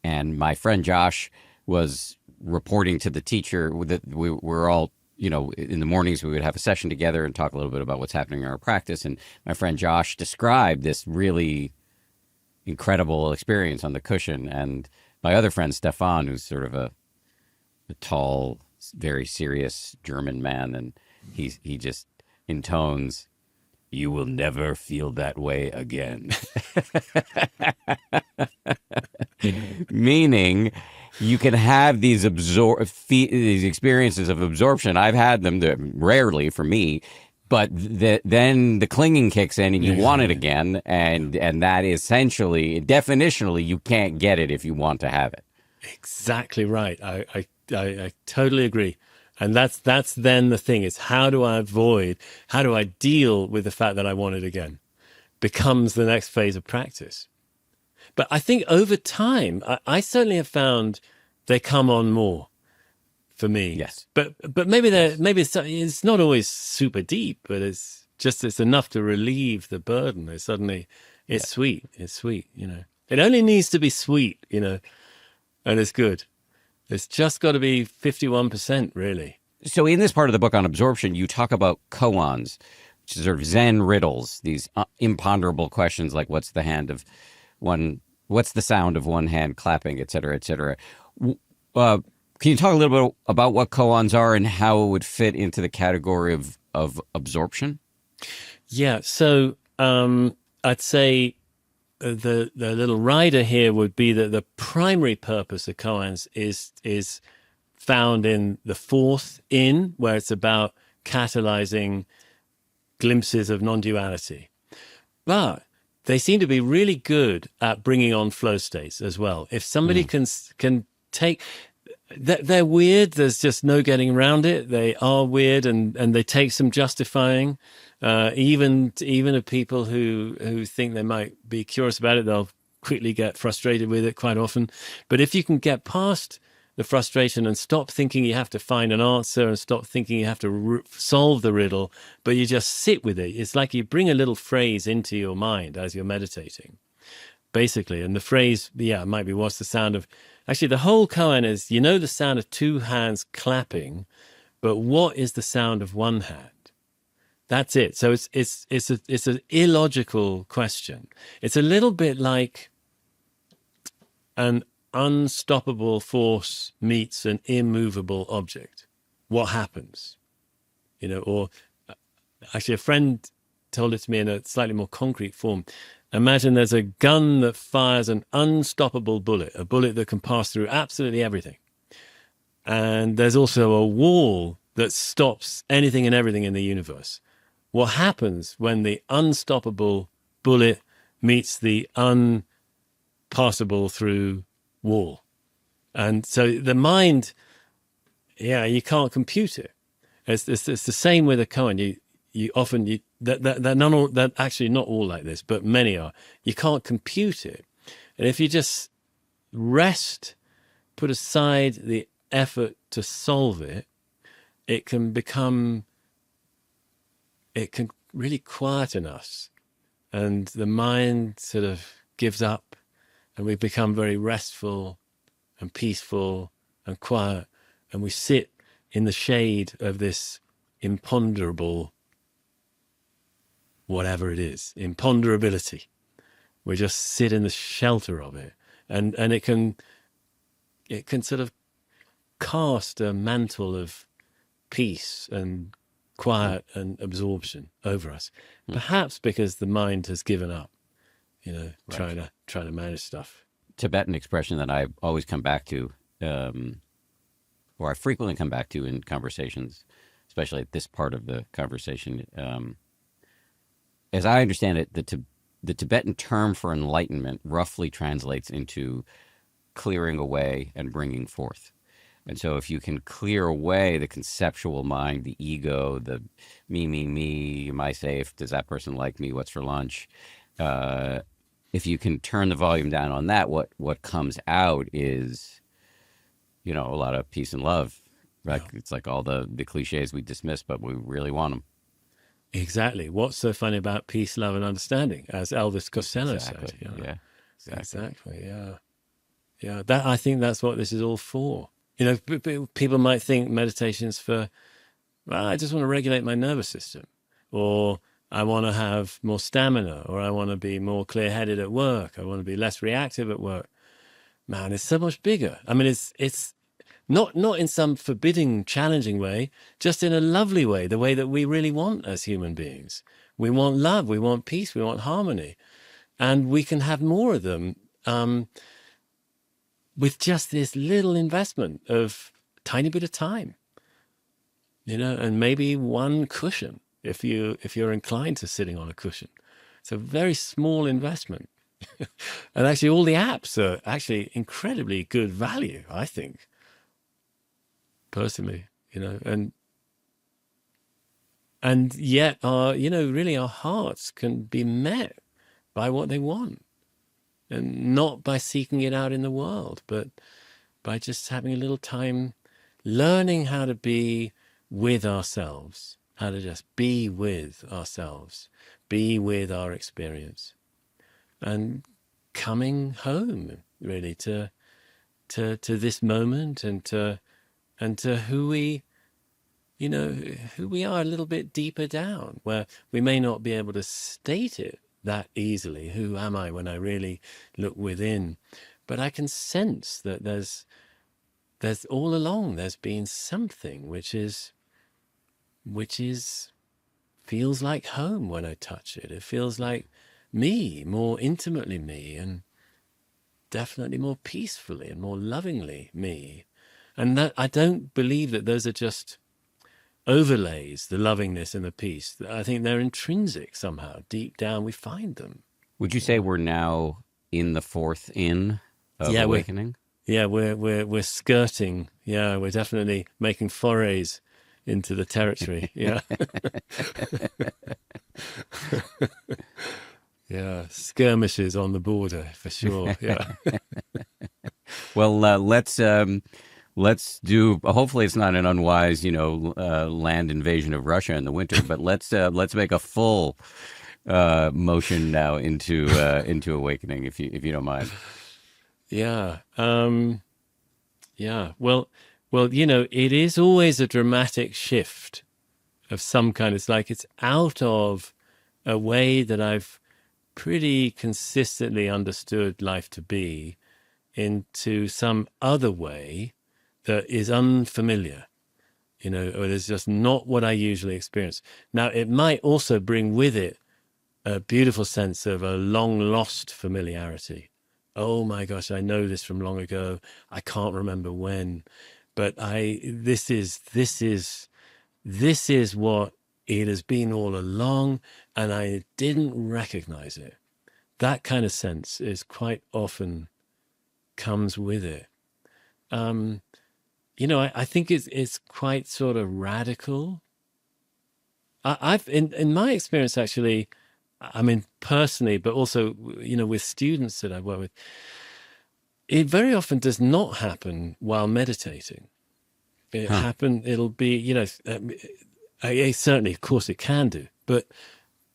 and my friend Josh was reporting to the teacher that we were all, in the mornings we would have a session together and talk a little bit about what's happening in our practice. And my friend Josh described this really incredible experience on the cushion. And my other friend Stefan, who's sort of a tall, very serious German man, and he just intones, "You will never feel that way again." Meaning, you can have these experiences of absorption. I've had them, rarely for me, but then the clinging kicks in, and you want it again, and that essentially, definitionally, you can't get it if you want to have it. Exactly right. I totally agree. And that's then the thing is, how do I deal with the fact that I want it again? Becomes the next phase of practice. But I think over time, I certainly have found they come on more for me. Yes. But maybe it's not always super deep, but it's enough to relieve the burden. It's suddenly, sweet. It's sweet, It only needs to be sweet, and it's good. It's just got to be 51%, really. So in this part of the book on absorption, you talk about koans, which is sort of Zen riddles, these imponderable questions like what's the sound of one hand clapping, et cetera, et cetera. Can you talk a little bit about what koans are and how it would fit into the category of absorption? Yeah, so I'd say the little rider here would be that the primary purpose of koans is found in the fourth in, where it's about catalyzing glimpses of non-duality. But they seem to be really good at bringing on flow states as well. If somebody can take... They're weird. There's just no getting around it. They are weird, and they take some justifying. Even of people who think they might be curious about it, they'll quickly get frustrated with it quite often. But if you can get past the frustration and stop thinking you have to find an answer and stop thinking you have to solve the riddle, but you just sit with it. It's like you bring a little phrase into your mind as you're meditating, basically. And the phrase, might be, what's the sound of... Actually, the whole koan is, the sound of two hands clapping, but what is the sound of one hand? That's it. So it's an illogical question. It's a little bit like an unstoppable force meets an immovable object. What happens? Or actually a friend told it to me in a slightly more concrete form. Imagine there's a gun that fires an unstoppable bullet, a bullet that can pass through absolutely everything. And there's also a wall that stops anything and everything in the universe. What happens when the unstoppable bullet meets the unpassable through wall? And so the mind, you can't compute it. It's the same with a koan. That actually not all like this, but many are. You can't compute it. And if you just rest, put aside the effort to solve it, it can really quieten us. And the mind sort of gives up, and we become very restful and peaceful and quiet. And we sit in the shade of this imponderable, whatever it is, imponderability. We just sit in the shelter of it, and it can sort of cast a mantle of peace and quiet and absorption over us. Perhaps because the mind has given up, trying to manage stuff. Tibetan expression that I always come back to, or I frequently come back to in conversations, especially at this part of the conversation. As I understand it, the Tibetan term for enlightenment roughly translates into clearing away and bringing forth. And so if you can clear away the conceptual mind, the ego, the me, am I safe? Does that person like me? What's for lunch? If you can turn the volume down on that, what comes out is, a lot of peace and love. Right? Yeah. It's like all the cliches we dismiss, but we really want them. Exactly. What's so funny about peace, love, and understanding, as Elvis Costello said? Yeah. Exactly. Yeah. Yeah, that I think that's what this is all for. You know, people might think meditation's for, well, I just want to regulate my nervous system, or I want to have more stamina, or I want to be more clear-headed at work. I want to be less reactive at work. Man, it's so much bigger. I mean, it's not in some forbidding, challenging way, just in a lovely way, the way that we really want as human beings. We want love, we want peace, we want harmony, and we can have more of them with just this little investment of a tiny bit of time, you know, and maybe one cushion if you're inclined to sitting on a cushion. It's a very small investment. And actually all the apps are actually incredibly good value, I think, personally, you know, and yet our, you know, really our hearts can be met by what they want, and not by seeking it out in the world, but by just having a little time learning how to be with ourselves, how to just be with ourselves, be with our experience, and coming home really to this moment, and to who we, you know, who we are a little bit deeper down, where we may not be able to state it that easily. Who am I when I really look within? But I can sense that there's all along there's been something which feels like home when I touch it. It feels like me, more intimately me, and definitely more peacefully and more lovingly me. And that, I don't believe that those are just overlays, the lovingness and the peace. I think they're intrinsic somehow. Deep down we find them. Would you say we're now in the fourth inn of Yeah, awakening? we're skirting. Yeah, we're definitely making forays into the territory. Yeah. Yeah, skirmishes on the border for sure. Yeah. Well, let's do. Hopefully, it's not an unwise, land invasion of Russia in the winter. But let's make a full motion now into awakening, if you don't mind. Yeah. Yeah. Well, you know, it is always a dramatic shift of some kind. It's like it's out of a way that I've pretty consistently understood life to be into some other way that is unfamiliar, you know, or it's just not what I usually experience. Now, it might also bring with it a beautiful sense of a long lost familiarity. Oh my gosh, I know this from long ago. I can't remember when, but this is what it has been all along, and I didn't recognize it. That kind of sense is quite often comes with it. You know, I think it's quite sort of radical. I've in my experience, actually, I mean, personally, but also, you know, with students that I work with, it very often does not happen while meditating. It'll be, you know, certainly, of course it can do, but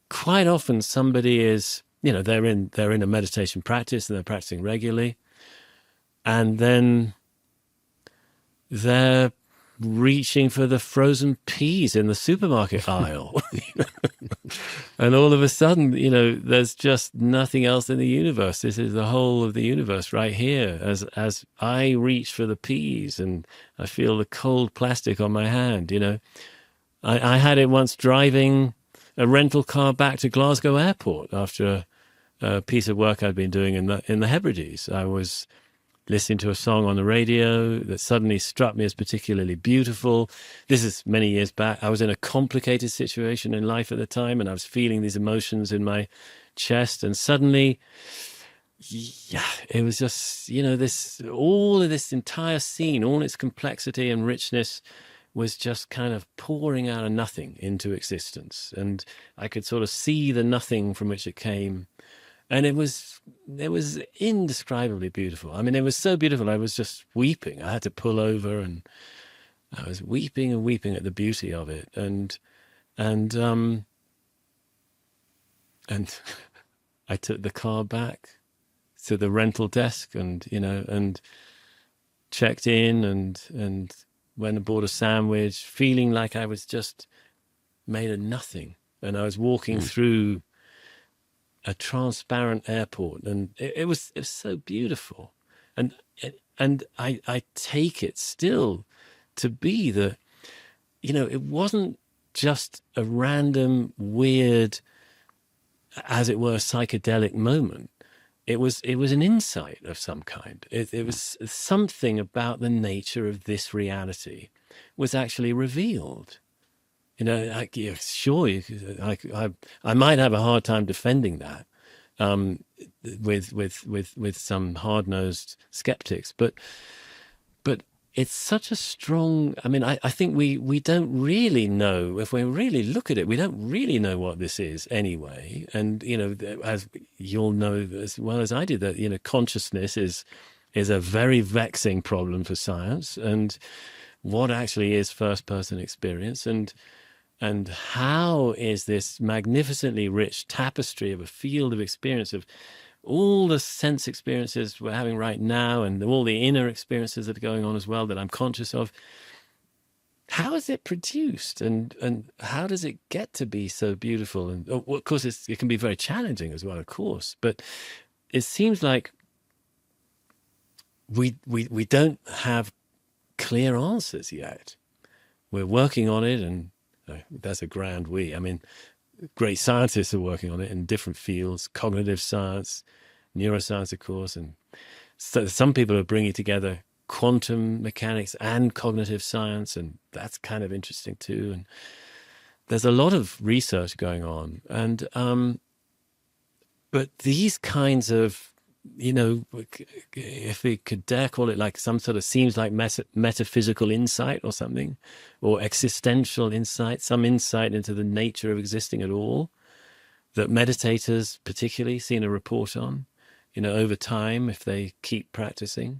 quite often somebody is, you know, they're in a meditation practice and they're practicing regularly, and then they're reaching for the frozen peas in the supermarket aisle. And all of a sudden, you know, there's just nothing else in the universe. This is the whole of the universe right here as I reach for the peas and I feel the cold plastic on my hand, you know. I had it once driving a rental car back to Glasgow Airport after a piece of work I'd been doing in the Hebrides. I was listening to a song on the radio that suddenly struck me as particularly beautiful. This is many years back. I was in a complicated situation in life at the time, and I was feeling these emotions in my chest. And suddenly, yeah, it was just, you know, all of this entire scene, all its complexity and richness was just kind of pouring out of nothing into existence. And I could sort of see the nothing from which it came. And it was indescribably beautiful. I mean, it was so beautiful. I was just weeping. I had to pull over, and I was weeping and weeping at the beauty of it. And I took the car back to the rental desk, and and checked in, and went and bought a sandwich, feeling like I was just made of nothing. And I was walking through a transparent airport, and it was so beautiful. And I take it still to be that, it wasn't just a random, weird, as it were, psychedelic moment. It was an insight of some kind. It was something about the nature of this reality was actually revealed. Sure, I might have a hard time defending that with some hard-nosed skeptics, but it's such a strong. I mean, I think we don't really know, if we really look at it, we don't really know what this is anyway. And as you'll know as well as I do, that consciousness is a very vexing problem for science, and what actually is first-person experience, and how is this magnificently rich tapestry of a field of experience of all the sense experiences we're having right now, and all the inner experiences that are going on as well that I'm conscious of. How is it produced, and how does it get to be so beautiful? And of course, it can be very challenging as well, of course. But it seems like we don't have clear answers yet. We're working on it, and that's a grand we. I mean, great scientists are working on it in different fields: cognitive science, neuroscience, of course, and so some people are bringing together quantum mechanics and cognitive science, and that's kind of interesting too. And there's a lot of research going on, and but these kinds of, if we could dare call it, like some sort of, seems like metaphysical insight or something, or existential insight, some insight into the nature of existing at all, that meditators particularly seen a report on, over time, if they keep practicing.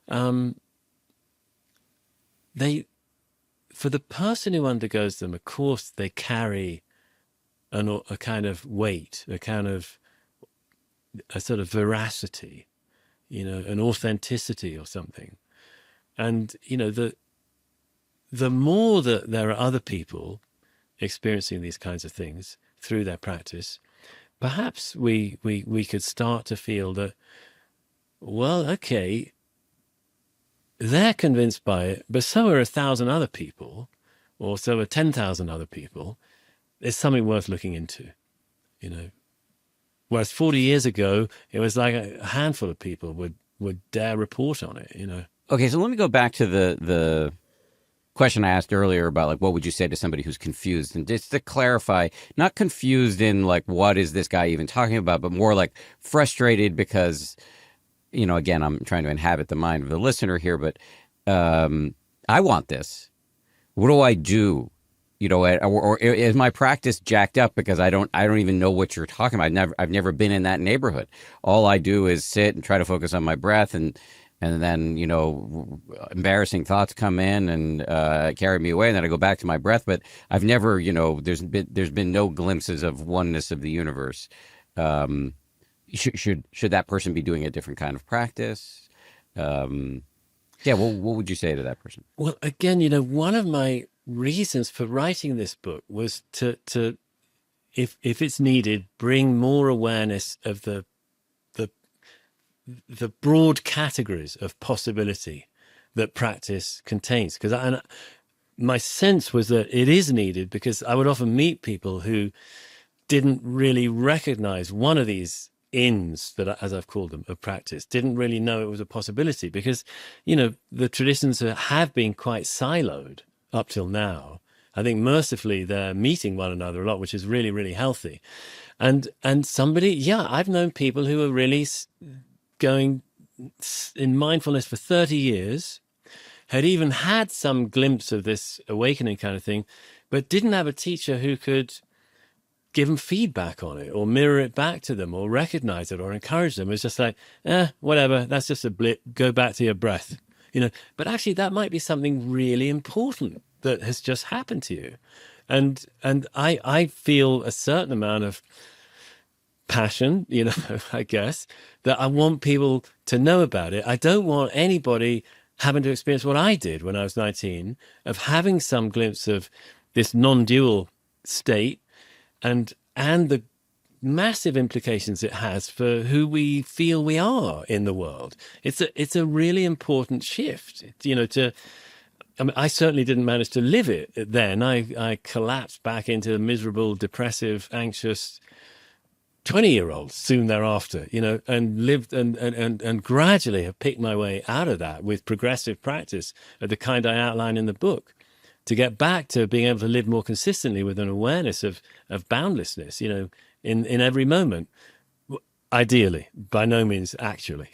For the person who undergoes them, of course, they carry a kind of weight, a sort of veracity, an authenticity or something. And, the more that there are other people experiencing these kinds of things through their practice, perhaps we could start to feel that, well, okay, they're convinced by it, but so are 1,000 other people, or so are 10,000 other people. It's something worth looking into, Whereas 40 years ago, it was like a handful of people would dare report on it, Okay, so let me go back to the question I asked earlier about, like, what would you say to somebody who's confused? And just to clarify, not confused in like, what is this guy even talking about, but more like frustrated because, again, I'm trying to inhabit the mind of the listener here, but I want this. What do I do? Or is my practice jacked up because I don't even know what you're talking about? I've never been in that neighborhood. All I do is sit and try to focus on my breath, and then embarrassing thoughts come in and carry me away, and then I go back to my breath. But I've never, there's been no glimpses of oneness of the universe. Should that person be doing a different kind of practice? What would you say to that person? Well, again, one of my reasons for writing this book was to if it's needed, bring more awareness of the broad categories of possibility that practice contains. Because my sense was that it is needed, because I would often meet people who didn't really recognize one of these ins, that, as I've called them, of practice, didn't really know it was a possibility, because the traditions have been quite siloed up till now. I think mercifully they're meeting one another a lot, which is really, really healthy. And somebody, I've known people who are really going in mindfulness for 30 years, had even had some glimpse of this awakening kind of thing, but didn't have a teacher who could give them feedback on it, or mirror it back to them, or recognize it, or encourage them. It's just like, whatever, that's just a blip, go back to your breath. But actually that might be something really important that has just happened to you. And I feel a certain amount of passion, I guess, that I want people to know about it. I don't want anybody having to experience what I did when I was 19, of having some glimpse of this non-dual state and the massive implications it has for who we feel we are in the world. It's a really important shift, I mean, I certainly didn't manage to live it then. I collapsed back into a miserable, depressive, anxious 20-year-old soon thereafter, and lived and gradually have picked my way out of that with progressive practice of the kind I outline in the book, to get back to being able to live more consistently with an awareness of boundlessness, in every moment. Ideally, by no means actually,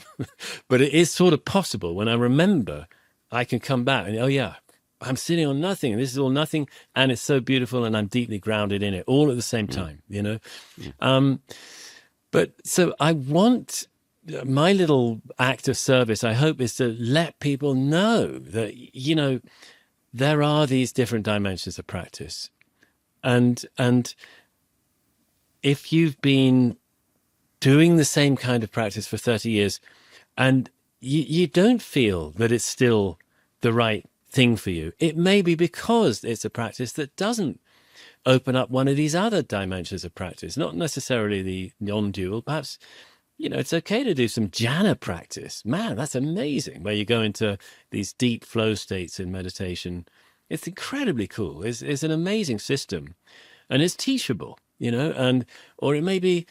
but it is sort of possible. When I remember, I can come back and, oh yeah, I'm sitting on nothing, and this is all nothing, and it's so beautiful, and I'm deeply grounded in it all at the same time, But so I want my little act of service, I hope, is to let people know that, there are these different dimensions of practice. And if you've been doing the same kind of practice for 30 years and you don't feel that it's still the right thing for you, it may be because it's a practice that doesn't open up one of these other dimensions of practice, not necessarily the non-dual. Perhaps, it's okay to do some jhana practice. Man, that's amazing, where you go into these deep flow states in meditation. It's incredibly cool. It's an amazing system, and it's teachable, or it may be,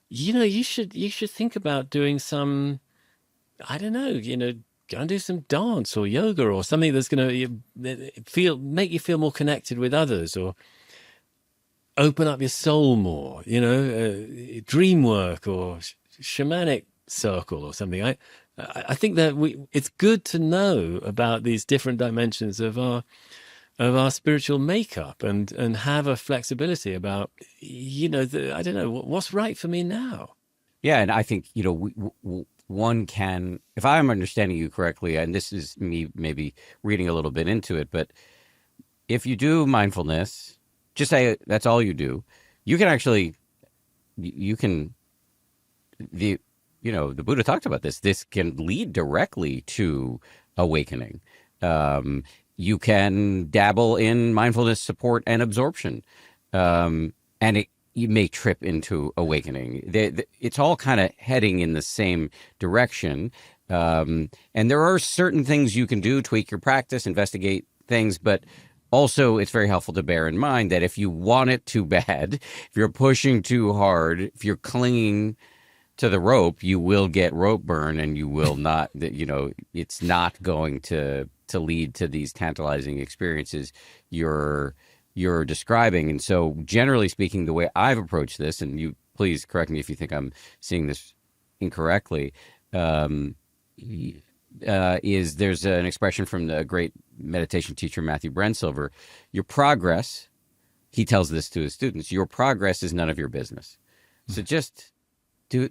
you should think about doing some, I don't know, go and do some dance or yoga or something that's going to make you feel more connected with others, or open up your soul more, dream work or shamanic circle or something. I think that it's good to know about these different dimensions of our spiritual makeup, and have a flexibility about, I don't know, what's right for me now. Yeah, and I think, one can, if I'm understanding you correctly, and this is me maybe reading a little bit into it, but if you do mindfulness, just say that's all you do, you can actually, the Buddha talked about this. This can lead directly to awakening. You can dabble in mindfulness support and absorption, and you may trip into awakening. It's all kind of heading in the same direction. And there are certain things you can do, tweak your practice, investigate things, but also it's very helpful to bear in mind that if you want it too bad, if you're pushing too hard, if you're clinging to the rope, you will get rope burn, and you will not, it's not going to lead to these tantalizing experiences you're describing. And so generally speaking, the way I've approached this, and you please correct me if you think I'm seeing this incorrectly, is there's an expression from the great meditation teacher Matthew Brensilver: your progress, he tells this to his students, your progress is none of your business. So just do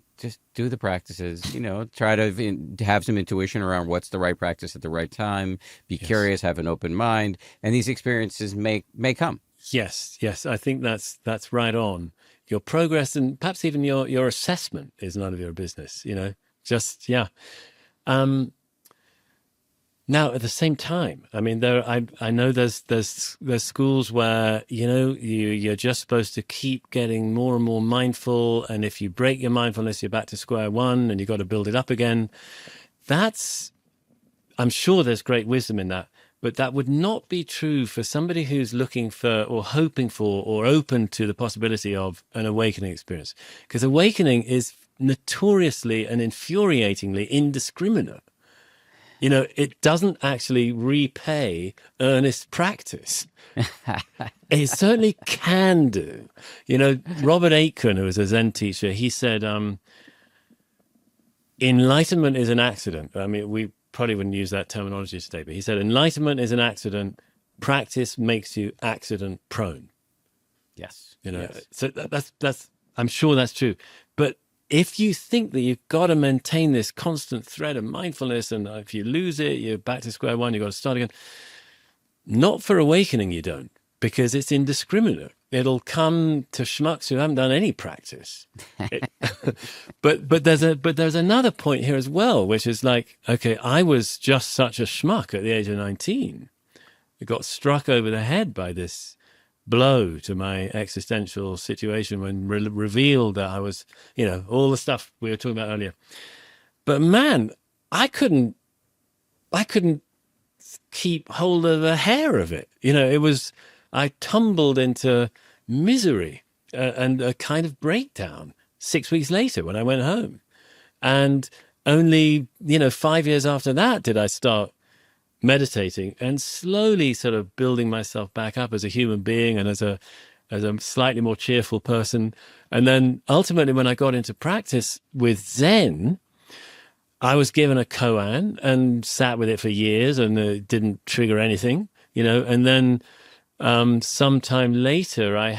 the practices, try to have some intuition around what's the right practice at the right time, be curious, have an open mind, and these experiences may come. Yes, I think that's right on. Your progress, and perhaps even your assessment, is none of your business, Now, at the same time, I mean, I know there's schools where, you're just supposed to keep getting more and more mindful. And if you break your mindfulness, you're back to square one, and you've got to build it up again. I'm sure there's great wisdom in that, but that would not be true for somebody who's looking for, or hoping for, or open to the possibility of an awakening experience. Because awakening is notoriously and infuriatingly indiscriminate. It doesn't actually repay earnest practice. It certainly can do. Robert Aitken, who was a Zen teacher, he said, enlightenment is an accident. I mean, we probably wouldn't use that terminology today, but he said, enlightenment is an accident. Practice makes you accident prone. Yes. Yes. So that's I'm sure that's true. But if you think that you've got to maintain this constant thread of mindfulness, and if you lose it, you're back to square one, you've got to start again. Not for awakening, you don't, because it's indiscriminate. it'll come to schmucks who haven't done any practice. It, but there's another point here as well, which is like, okay, I was just such a schmuck at the age of 19. I got struck over the head by this blow to my existential situation when revealed that I was, all the stuff we were talking about earlier. But man, I couldn't keep hold of a hair of it. I tumbled into misery and a kind of breakdown 6 weeks later when I went home. And only, 5 years after that did I start meditating and slowly sort of building myself back up as a human being and as a slightly more cheerful person. And then ultimately when I got into practice with Zen, I was given a koan and sat with it for years, and it didn't trigger anything, and then sometime later I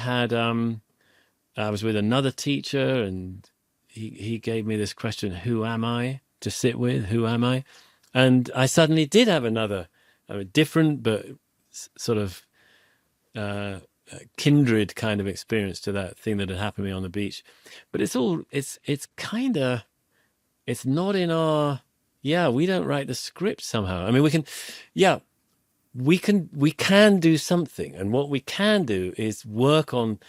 was with another teacher, and he gave me this question, who am I, to sit with, who am I? And I suddenly did have another, different but sort of kindred kind of experience to that thing that had happened to me on the beach. But it's not in our, we don't write the script somehow. I mean, we can do something. And what we can do is work on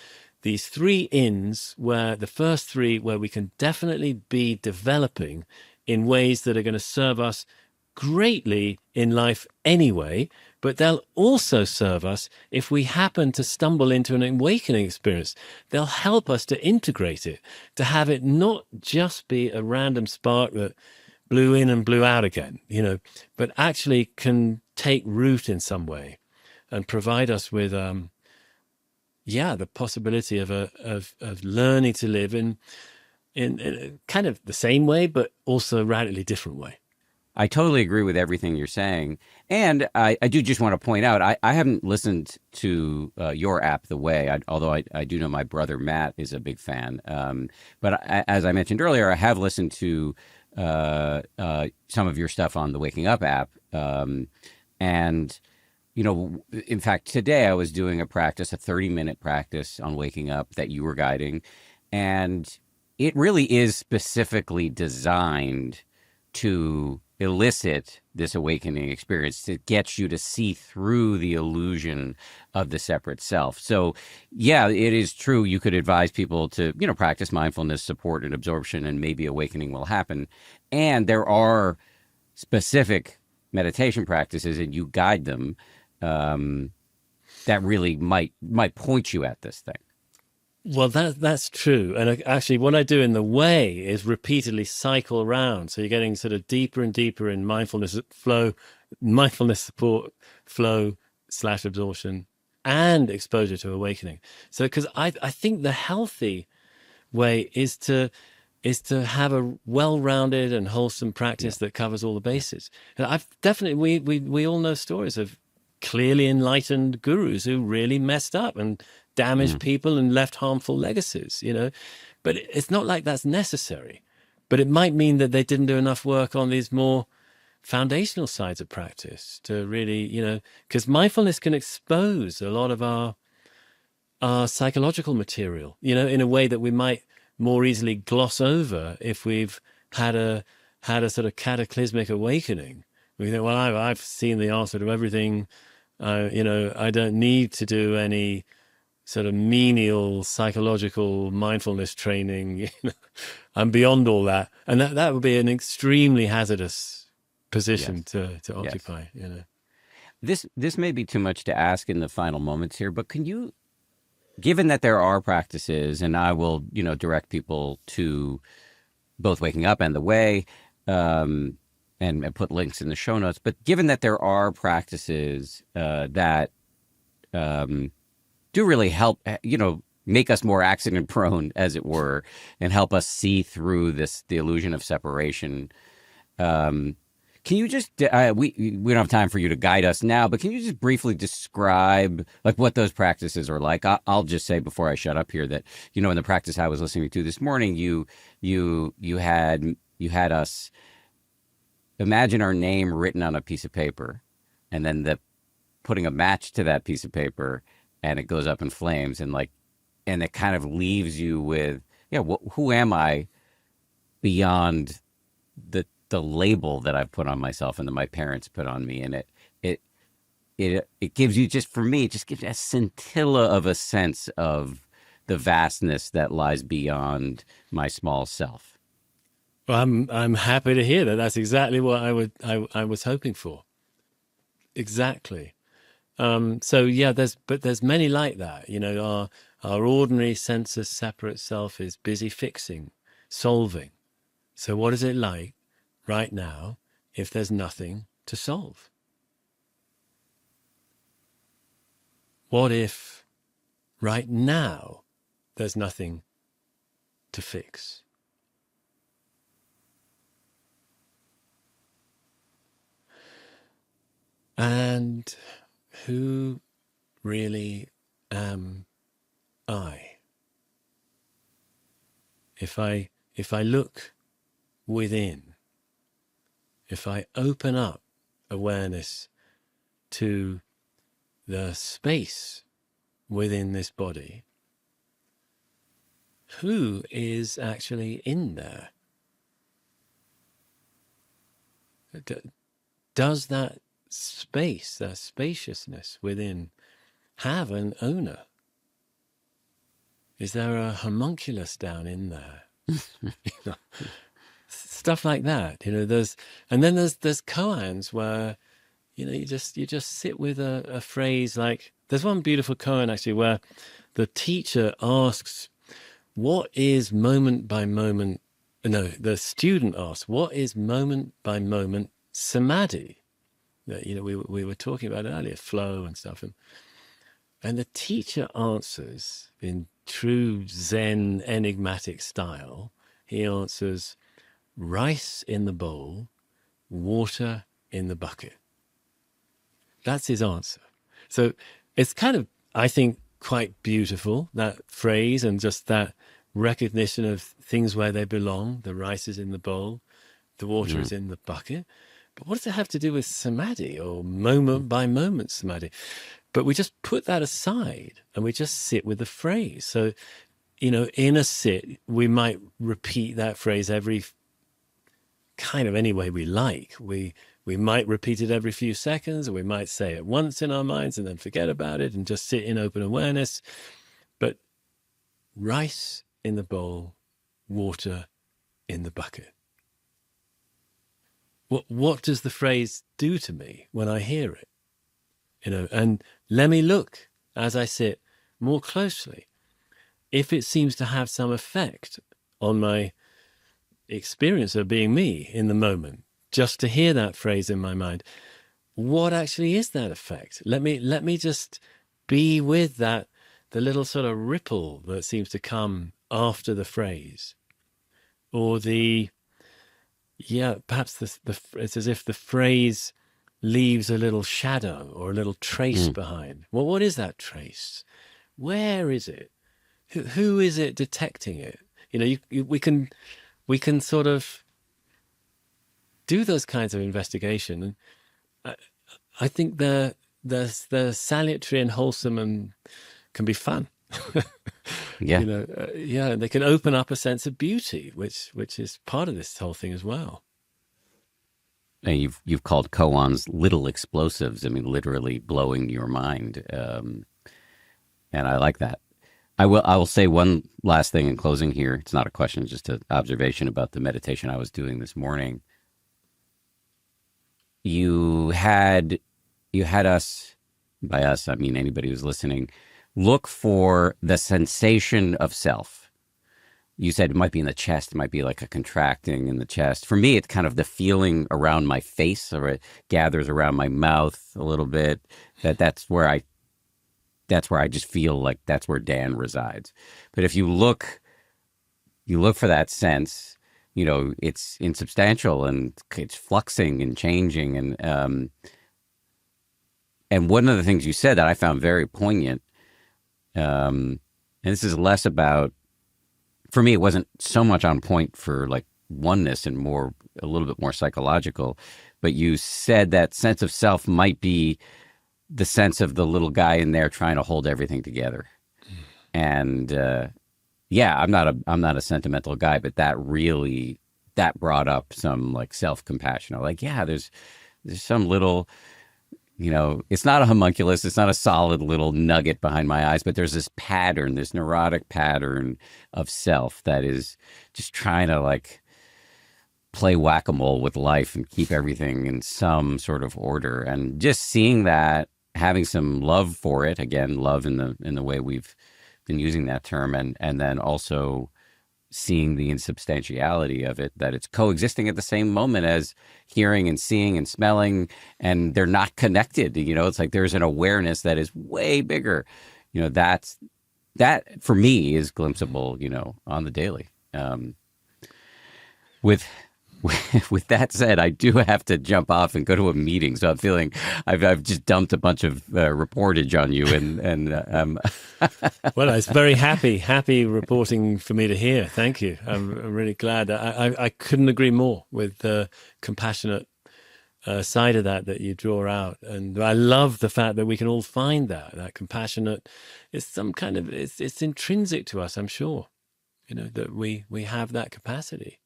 these three ins, where the first three, where we can definitely be developing in ways that are going to serve us greatly in life anyway, but they'll also serve us if we happen to stumble into an awakening experience. They'll help us to integrate it, to have it not just be a random spark that blew in and blew out again, but actually can take root in some way and provide us with, the possibility of learning to live in kind of the same way, but also a radically different way. I totally agree with everything you're saying. And I do just want to point out, I haven't listened to your app, The Way, although I do know my brother Matt is a big fan. But as I mentioned earlier, I have listened to some of your stuff on the Waking Up app. And, in fact, today I was doing a 30-minute practice on waking up that you were guiding. And it really is specifically designed to elicit this awakening experience. It gets you to see through the illusion of the separate self. So, yeah, it is true. You could advise people to, practice mindfulness, support, and absorption, and maybe awakening will happen. And there are specific meditation practices, and you guide them that really might point you at this thing. Well, that's true. And actually, what I do in The Way is repeatedly cycle around. So you're getting sort of deeper and deeper in mindfulness support, flow / absorption, and exposure to awakening. So, because I think the healthy way is to have a well-rounded and wholesome practice that covers all the bases. And I've definitely, we all know stories of clearly enlightened gurus who really messed up and damaged people and left harmful legacies, but it's not like that's necessary. But it might mean that they didn't do enough work on these more foundational sides of practice to really, because mindfulness can expose a lot of our psychological material, in a way that we might more easily gloss over if we've had a sort of cataclysmic awakening. We think, well, I've seen the answer to everything. I don't need to do any sort of menial psychological mindfulness training. I'm beyond all that. And that would be an extremely hazardous position to occupy, This may be too much to ask in the final moments here, but can you, given that there are practices, and I will, direct people to both Waking Up and The Way, and put links in the show notes, but given that there are practices that do really help, make us more accident prone, as it were, and help us see through the illusion of separation. Can you just, we don't have time for you to guide us now, but can you just briefly describe like what those practices are like? I'll just say before I shut up here that, in the practice I was listening to this morning, you had us imagine our name written on a piece of paper, and then putting a match to that piece of paper and it goes up in flames, and like, and it kind of leaves you with, yeah, who am I beyond the label that I've put on myself and that my parents put on me, and it it gives you, just for me, it just gives you a scintilla of a sense of the vastness that lies beyond my small self. Well, I'm happy to hear that. That's exactly what I was hoping for. Exactly. So yeah, there's many like that. You know, our ordinary sense of separate self is busy fixing, solving. So what is it like right now if there's nothing to solve? What if right now there's nothing to fix? And who really am I? If I look within, if I open up awareness to the space within this body, who is actually in there? Does that space, that spaciousness within, have an owner? Is there a homunculus down in there? You know, stuff like that. You know, there's koans where, you know, you just sit with a phrase like, there's one beautiful koan actually where the teacher asks, what is moment by moment? No, the student asks, what is moment by moment samadhi? That, you know, we were talking about earlier, flow and stuff, and the teacher answers in true Zen enigmatic style. He answers, rice in the bowl, water in the bucket. That's his answer. So it's kind of, I think, quite beautiful, that phrase, and just that recognition of things where they belong. The rice is in the bowl, the water is in the bucket. But what does it have to do with samadhi or moment by moment samadhi? But we just put that aside and we just sit with the phrase. So, you know, in a sit, we might repeat that phrase every kind of any way we like. We might repeat it every few seconds, or we might say it once in our minds and then forget about it and just sit in open awareness. But rice in the bowl, water in the bucket. What does the phrase do to me when I hear it? You know, and let me look as I sit more closely. If it seems to have some effect on my experience of being me in the moment, just to hear that phrase in my mind, what actually is that effect? Let me just be with that, the little sort of ripple that seems to come after the phrase, or perhaps it's as if the phrase leaves a little shadow or a little trace behind. Well, what is that trace? Where is it? Who is it detecting it? You know, we can sort of do those kinds of investigation. And I think they're salutary and wholesome and can be fun. Yeah. You know, they can open up a sense of beauty, which is part of this whole thing as well. And you've called koans little explosives. I mean, literally blowing your mind. And I like that. I will say one last thing in closing here. It's not a question, it's just an observation about the meditation I was doing this morning. You had us, by us, I mean anybody who's listening, look for the sensation of self. You said it might be in the chest. It might be like a contracting in the chest. For me, it's kind of the feeling around my face, or it gathers around my mouth a little bit. That's where I just feel like that's where Dan resides. But if you look for that sense, you know, it's insubstantial and it's fluxing and changing. And one of the things you said that I found very poignant, and this is less about, for me, it wasn't so much on point for like oneness and a little bit more psychological, but you said that sense of self might be the sense of the little guy in there trying to hold everything together. And yeah, I'm not a sentimental guy, but that brought up some like self compassion. Like, yeah, there's some little, it's not a homunculus, it's not a solid little nugget behind my eyes, but there's this pattern, this neurotic pattern of self that is just trying to like play whack-a-mole with life and keep everything in some sort of order. And just seeing that, having some love for it, again, love in the way we've been using that term, and then also seeing the insubstantiality of it, that it's coexisting at the same moment as hearing and seeing and smelling, and they're not connected. It's like there's an awareness that is way bigger. That for me is glimpsable, on the daily. With with that said, I do have to jump off and go to a meeting. So I'm feeling I've just dumped a bunch of reportage on you, and well, it's very happy reporting for me to hear. Thank you. I'm really glad. I couldn't agree more with the compassionate side of that you draw out, and I love the fact that we can all find that compassionate. It's some kind of it's intrinsic to us. I'm sure, that we have that capacity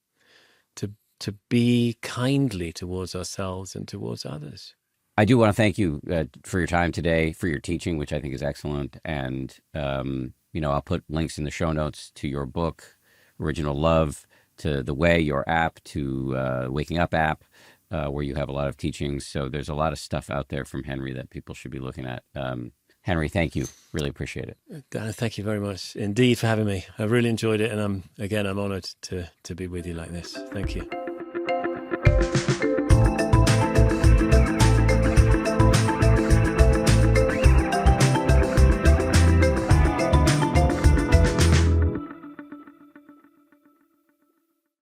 to be kindly towards ourselves and towards others. I do want to thank you for your time today, for your teaching, which I think is excellent. And, I'll put links in the show notes to your book, Original Love, to The Way, your app, to Waking Up app, where you have a lot of teachings. So there's a lot of stuff out there from Henry that people should be looking at. Henry, thank you. Really appreciate it. Thank you very much indeed for having me. I really enjoyed it. And I'm honored to be with you like this. Thank you.